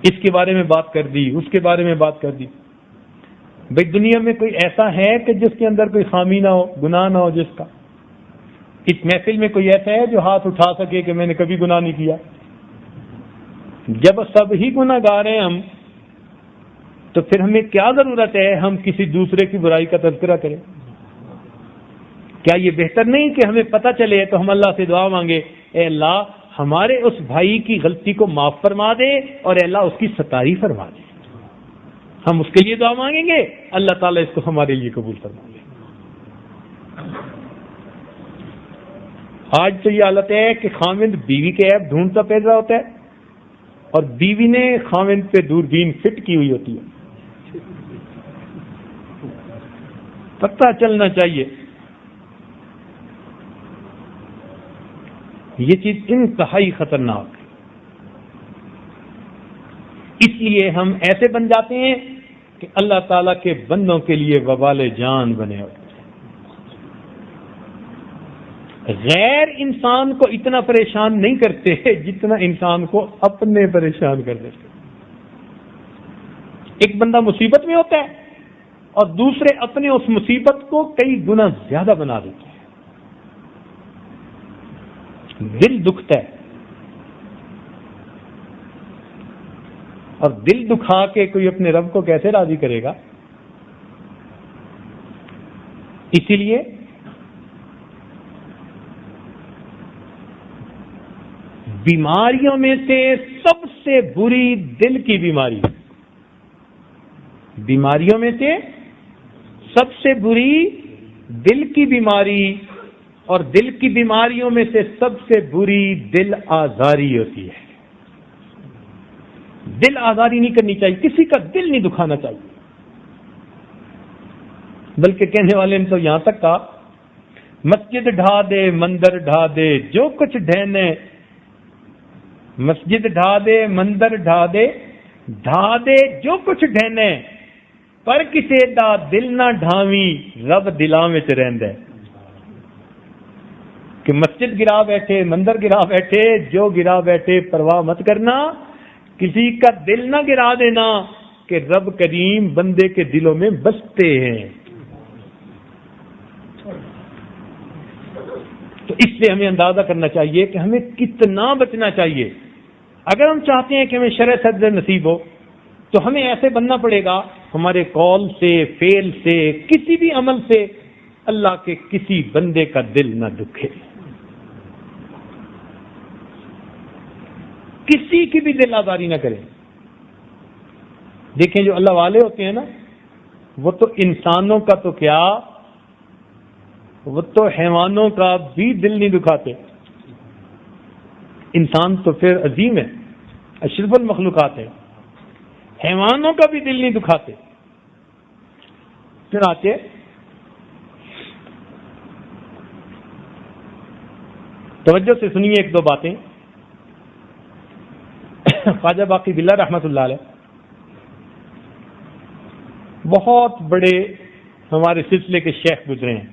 اس کے بارے میں بات کر دی، اس کے بارے میں بات کر دی۔ بھئی دنیا میں کوئی ایسا ہے کہ جس کے اندر کوئی خامی نہ ہو، گناہ نہ ہو جس کا؟ اس محفل میں کوئی ایسا ہے جو ہاتھ اٹھا سکے کہ میں نے کبھی گناہ نہیں کیا؟ جب سب ہی گناہ گار ہیں ہم، تو پھر ہمیں کیا ضرورت ہے ہم کسی دوسرے کی برائی کا تذکرہ کریں؟ کیا یہ بہتر نہیں کہ ہمیں پتہ چلے تو ہم اللہ سے دعا مانگے، اے اللہ ہمارے اس بھائی کی غلطی کو معاف فرما دے اور اے اللہ اس کی ستاری فرما دے۔ ہم اس کے لیے دعا مانگیں گے، اللہ تعالیٰ اس کو ہمارے لیے قبول فرما لے۔ آج تو یہ حالت ہے کہ خاوند بیوی کے عیب ڈھونڈتا پیدا ہوتا ہے اور بیوی نے خاوند پہ دوربین فٹ کی ہوئی ہوتی ہے۔ پتہ چلنا چاہیے یہ چیز انتہائی خطرناک ہے۔ اس لیے ہم ایسے بن جاتے ہیں کہ اللہ تعالیٰ کے بندوں کے لیے وبال جان بنے ہوتے ہیں۔ غیر انسان کو اتنا پریشان نہیں کرتے جتنا انسان کو اپنے پریشان کر دیتے۔ ایک بندہ مصیبت میں ہوتا ہے اور دوسرے اپنے اس مصیبت کو کئی گنا زیادہ بنا دیتے ہیں۔ دل دکھتا ہے اور دل دکھا کے کوئی اپنے رب کو کیسے راضی کرے گا؟ اسی لیے بیماریوں میں سے سب سے بری دل کی بیماری ہے۔ بیماریوں میں سے سب سے بری دل کی بیماری، اور دل کی بیماریوں میں سے سب سے بری دل آزاری ہوتی ہے۔ دل آزاری نہیں کرنی چاہیے، کسی کا دل نہیں دکھانا چاہیے۔ بلکہ کہنے والے نے تو یہاں تک کہا، مسجد ڈھا دے مندر ڈھا دے جو کچھ ڈھہنے، مسجد ڈھا دے مندر ڈھا دے جو کچھ ڈھہنے، پر کسے دا دل نہ ڈھاویں رب دلاں وچ رہندا ہے۔ کہ مسجد گرا بیٹھے، مندر گرا بیٹھے، جو گرا بیٹھے پرواہ مت کرنا، کسی کا دل نہ گرا دینا کہ رب کریم بندے کے دلوں میں بستے ہیں۔ تو اس سے ہمیں اندازہ کرنا چاہیے کہ ہمیں کتنا بچنا چاہیے۔ اگر ہم چاہتے ہیں کہ ہمیں شرع صدر نصیب ہو تو ہمیں ایسے بننا پڑے گا ہمارے قول سے، فعل سے، کسی بھی عمل سے اللہ کے کسی بندے کا دل نہ دکھے، کسی کی بھی دل آزاری نہ کرے۔ دیکھیں جو اللہ والے ہوتے ہیں نا، وہ تو انسانوں کا تو کیا، وہ تو حیوانوں کا بھی دل نہیں دکھاتے۔ انسان تو پھر عظیم ہے، اشرف المخلوقات ہے، حیوانوں کا بھی دل نہیں دکھاتے۔ پھر آتے توجہ سے سنیے ایک دو باتیں۔ خواجہ باقی باللہ رحمۃ اللہ علیہ بہت بڑے ہمارے سلسلے کے شیخ گزرے ہیں،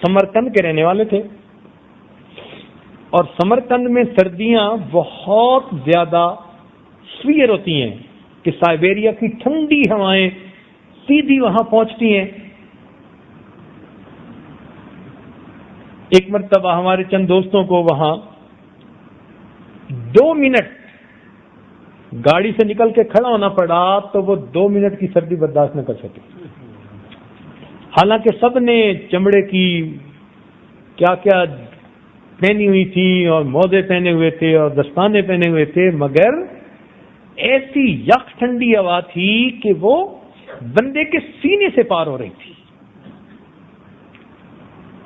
سمرقند کے رہنے والے تھے اور سمرقند میں سردیاں بہت زیادہ سویر ہوتی ہیں کہ سائبیریا کی ٹھنڈی ہوائیں سیدھی وہاں پہنچتی ہیں. ایک مرتبہ ہمارے چند دوستوں کو وہاں 2 منٹ گاڑی سے نکل کے کھڑا ہونا پڑا تو وہ 2 منٹ کی سردی برداشت نہ کر سکے. حالانکہ سب نے چمڑے کی کیا کیا پہنی ہوئی تھی اور موزے پہنے ہوئے تھے اور دستانے پہنے ہوئے تھے، مگر ایسی یک ٹھنڈی ہوا تھی کہ وہ بندے کے سینے سے پار ہو رہی تھی.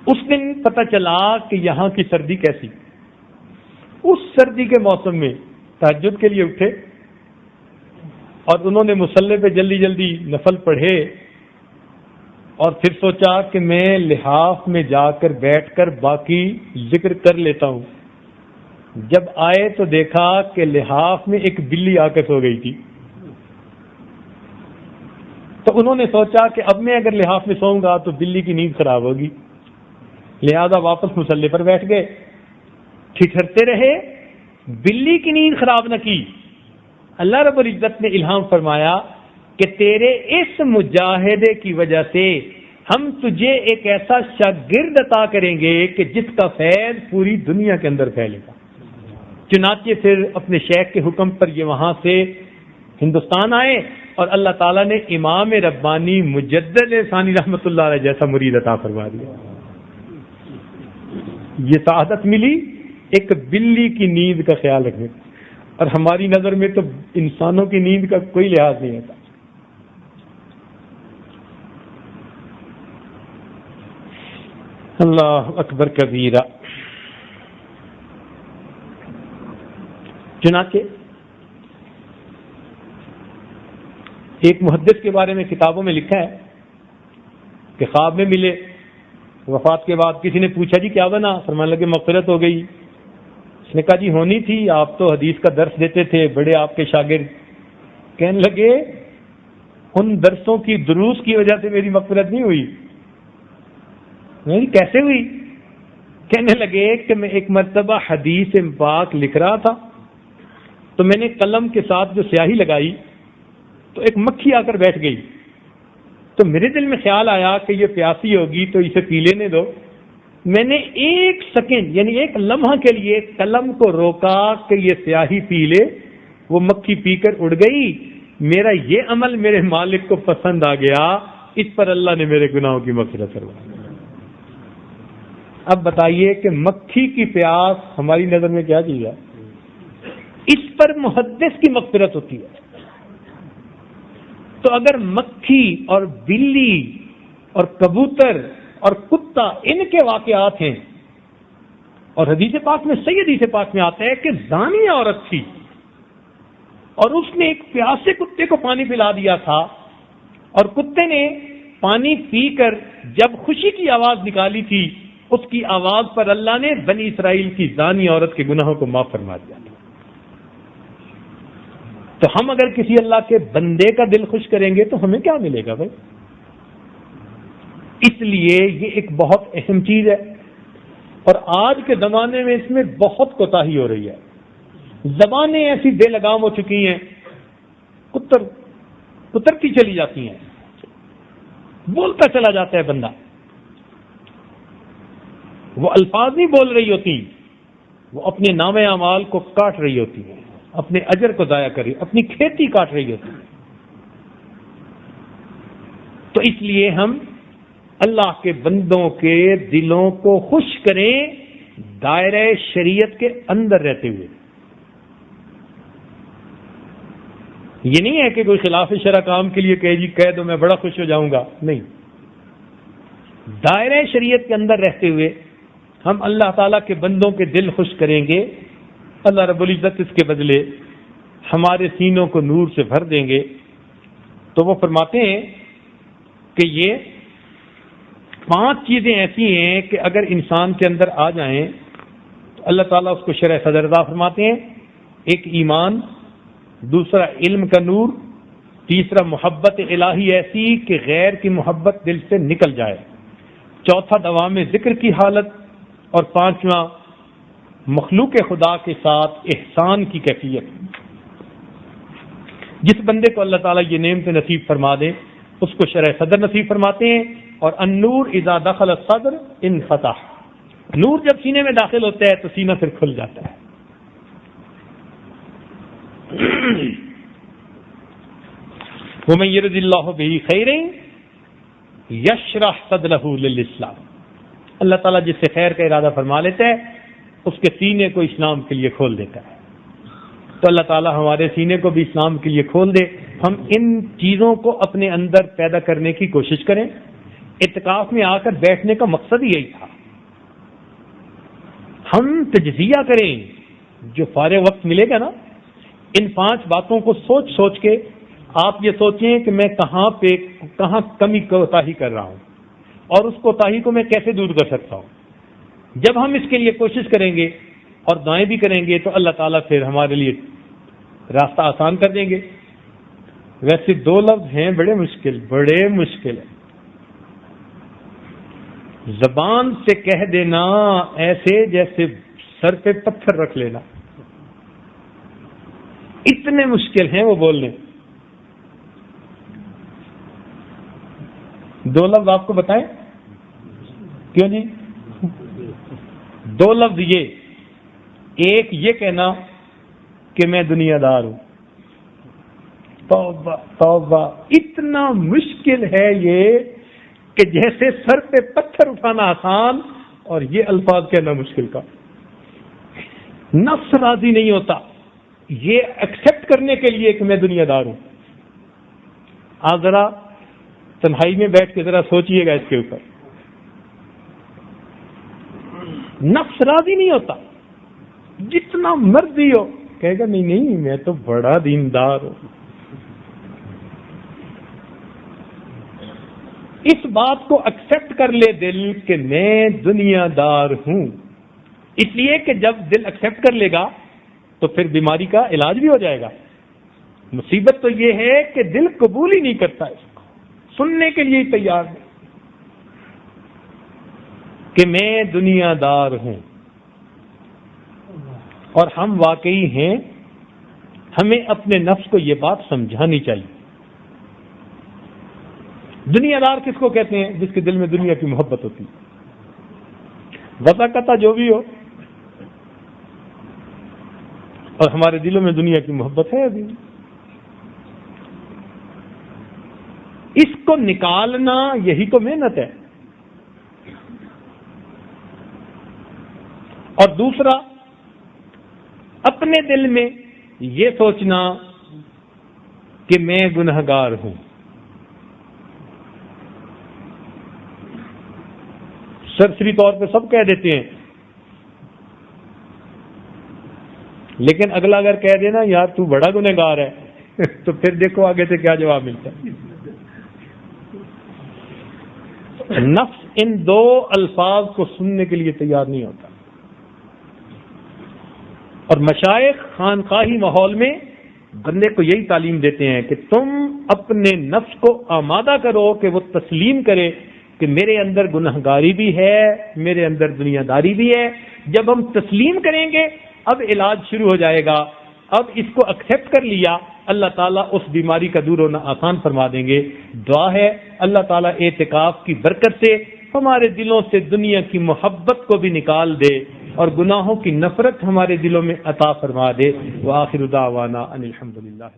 اس دن پتہ چلا کہ یہاں کی سردی کیسی. اس سردی کے موسم میں تہجد کے لیے اٹھے اور انہوں نے مصلی پہ جلدی جلدی نفل پڑھے اور پھر سوچا کہ میں لحاف میں جا کر بیٹھ کر باقی ذکر کر لیتا ہوں. جب آئے تو دیکھا کہ لحاف میں ایک بلی آ کر سو گئی تھی. تو انہوں نے سوچا کہ اب میں اگر لحاف میں سوؤں گا تو بلی کی نیند خراب ہوگی، لہذا واپس مصلی پر بیٹھ گئے. ٹھٹھرتے رہے، بلی کی نیند خراب نہ کی. اللہ رب العزت نے الہام فرمایا کہ تیرے اس مجاہدے کی وجہ سے ہم تجھے ایک ایسا شاگرد عطا کریں گے کہ جس کا فیض پوری دنیا کے اندر پھیلے گا. چنانچہ پھر اپنے شیخ کے حکم پر یہ وہاں سے ہندوستان آئے اور اللہ تعالیٰ نے امام ربانی مجدد ثانی رحمۃ اللہ علیہ جیسا مرید عطا فرما دیا. یہ سعادت ملی ایک بلی کی نیند کا خیال رکھنے. اور ہماری نظر میں تو انسانوں کی نیند کا کوئی لحاظ نہیں ہوتا. اللہ اکبر کبیرہ. چنانچہ ایک محدث کے بارے میں کتابوں میں لکھا ہے کہ خواب میں ملے. وفات کے بعد کسی نے پوچھا جی کیا بنا؟ فرمانے لگے مغفرت ہو گئی. اس نے کہا جی ہونی تھی، آپ تو حدیث کا درس دیتے تھے، بڑے آپ کے شاگرد. کہنے لگے ان درسوں کی دروس کی وجہ سے میری مغفرت نہیں ہوئی. نہیں کیسے ہوئی؟ کہنے لگے کہ میں ایک مرتبہ حدیث پاک لکھ رہا تھا تو میں نے قلم کے ساتھ جو سیاہی لگائی تو ایک مکھی آ کر بیٹھ گئی. تو میرے دل میں خیال آیا کہ یہ پیاسی ہوگی تو اسے پی لینے دو. میں نے 1 سیکنڈ یعنی 1 لمحہ کے لیے قلم کو روکا کہ یہ سیاہی پی لے. وہ مکھی پی کر اڑ گئی. میرا یہ عمل میرے مالک کو پسند آ گیا، اس پر اللہ نے میرے گناہوں کی مغفرت فرمائی. اب بتائیے کہ مکھی کی پیاس ہماری نظر میں کیا چیز ہے؟ اس پر محدث کی مغفرت ہوتی ہے. تو اگر مکھی اور بلی اور کبوتر اور کتا ان کے واقعات ہیں، اور حدیث پاک میں صحیح حدیث پاک میں آتا ہے کہ زانی عورت تھی اور اس نے ایک پیاسے کتے کو پانی پلا دیا تھا اور کتے نے پانی پی کر جب خوشی کی آواز نکالی تھی، اس کی آواز پر اللہ نے بنی اسرائیل کی زانی عورت کے گناہوں کو معاف فرما دیا تھا. تو ہم اگر کسی اللہ کے بندے کا دل خوش کریں گے تو ہمیں کیا ملے گا بھائی؟ اس لیے یہ ایک بہت اہم چیز ہے اور آج کے زمانے میں اس میں بہت کوتاہی ہو رہی ہے. زبانیں ایسی بے لگام ہو چکی ہیں، کترتی چلی جاتی ہیں، بولتا چلا جاتا ہے بندہ. وہ الفاظ نہیں بول رہی ہوتی، وہ اپنے نام اعمال کو کاٹ رہی ہوتی ہے، اپنے اجر کو ضائع کر رہی، اپنی کھیتی کاٹ رہی ہوتی ہے. تو اس لیے ہم اللہ کے بندوں کے دلوں کو خوش کریں دائرہ شریعت کے اندر رہتے ہوئے. یہ نہیں ہے کہ کوئی خلاف شرع کام کے لیے کہے جی کہہ دو میں بڑا خوش ہو جاؤں گا، نہیں. دائرہ شریعت کے اندر رہتے ہوئے ہم اللہ تعالیٰ کے بندوں کے دل خوش کریں گے. اللہ رب العزت اس کے بدلے ہمارے سینوں کو نور سے بھر دیں گے. تو وہ فرماتے ہیں کہ یہ 5 چیزیں ایسی ہیں کہ اگر انسان کے اندر آ جائیں تو اللہ تعالیٰ اس کو شرح صدر عطا فرماتے ہیں. ایک ایمان، دوسرا علم کا نور، تیسرا محبت الہی ایسی کہ غیر کی محبت دل سے نکل جائے، چوتھا دوام ذکر کی حالت، اور 5واں مخلوق خدا کے ساتھ احسان کی کیفیت. جس بندے کو اللہ تعالیٰ یہ نعمت نصیب فرما دے اس کو شرح صدر نصیب فرماتے ہیں. اور النور اذا دخل الصدر انفتح، نور جب سینے میں داخل ہوتا ہے تو سینہ پھر کھل جاتا ہے. ومن يرد الله به خيرا يشرح صدره للاسلام، اللہ تعالیٰ جس سے خیر کا ارادہ فرما لیتا ہے اس کے سینے کو اسلام کے لیے کھول دیتا ہے. تو اللہ تعالیٰ ہمارے سینے کو بھی اسلام کے لیے کھول دے. ہم ان چیزوں کو اپنے اندر پیدا کرنے کی کوشش کریں. اعتکاف میں آ کر بیٹھنے کا مقصد یہی تھا. ہم تجزیہ کریں، جو فارغ وقت ملے گا نا ان 5 باتوں کو سوچ سوچ کے آپ یہ سوچیں کہ میں کہاں کمی کوتاہی کر رہا ہوں اور اس کوتاہی کو میں کیسے دور کر سکتا ہوں. جب ہم اس کے لیے کوشش کریں گے اور دعائیں بھی کریں گے تو اللہ تعالیٰ پھر ہمارے لیے راستہ آسان کر دیں گے. ویسے 2 لفظ ہیں بڑے مشکل ہیں. زبان سے کہہ دینا ایسے جیسے سر پہ پتھر رکھ لینا، اتنے مشکل ہیں وہ بولنے. 2 لفظ آپ کو بتائیں کیوں نہیں؟ 2 لفظ ایک یہ کہنا کہ میں دنیا دار ہوں. توبہ توبہ، اتنا مشکل ہے یہ کہ جیسے سر پہ پتھر اٹھانا آسان اور یہ الفاظ کہنا مشکل کا. نفس راضی نہیں ہوتا یہ ایکسپٹ کرنے کے لیے کہ میں دنیا دار ہوں. آپ ذرا تنہائی میں بیٹھ کے ذرا سوچئے گا اس کے اوپر. نفس راضی نہیں ہوتا، جتنا مرضی ہو کہے گا نہیں میں تو بڑا دیندار ہوں. اس بات کو ایکسپٹ کر لے دل کہ میں دنیا دار ہوں. اس لیے کہ جب دل ایکسپٹ کر لے گا تو پھر بیماری کا علاج بھی ہو جائے گا. مصیبت تو یہ ہے کہ دل قبول ہی نہیں کرتا اس کو، سننے کے لیے تیار نہیں کہ میں دنیا دار ہوں. اور ہم واقعی ہیں، ہمیں اپنے نفس کو یہ بات سمجھانی چاہیے. دنیا دار کس کو کہتے ہیں؟ جس کے دل میں دنیا کی محبت ہوتی ہے. وضاقتہ جو بھی ہو، اور ہمارے دلوں میں دنیا کی محبت ہے ابھی. اس کو نکالنا یہی تو محنت ہے. اور دوسرا، اپنے دل میں یہ سوچنا کہ میں گنہگار ہوں. سرسری طور پہ سب کہہ دیتے ہیں، لیکن اگلا اگر کہہ دینا یار تو بڑا گنہگار ہے تو پھر دیکھو آگے سے کیا جواب ملتا ہے. نفس ان 2 الفاظ کو سننے کے لیے تیار نہیں ہوتا. اور مشائخ خانقاہی ماحول میں بندے کو یہی تعلیم دیتے ہیں کہ تم اپنے نفس کو آمادہ کرو کہ وہ تسلیم کرے کہ میرے اندر گنہگاری بھی ہے، میرے اندر دنیا داری بھی ہے. جب ہم تسلیم کریں گے اب علاج شروع ہو جائے گا. اب اس کو ایکسپٹ کر لیا، اللہ تعالیٰ اس بیماری کا دور ہونا آسان فرما دیں گے. دعا ہے اللہ تعالیٰ اعتکاف کی برکت سے ہمارے دلوں سے دنیا کی محبت کو بھی نکال دے اور گناہوں کی نفرت ہمارے دلوں میں عطا فرما دے. وآخر دعوانا ان الحمدللہ.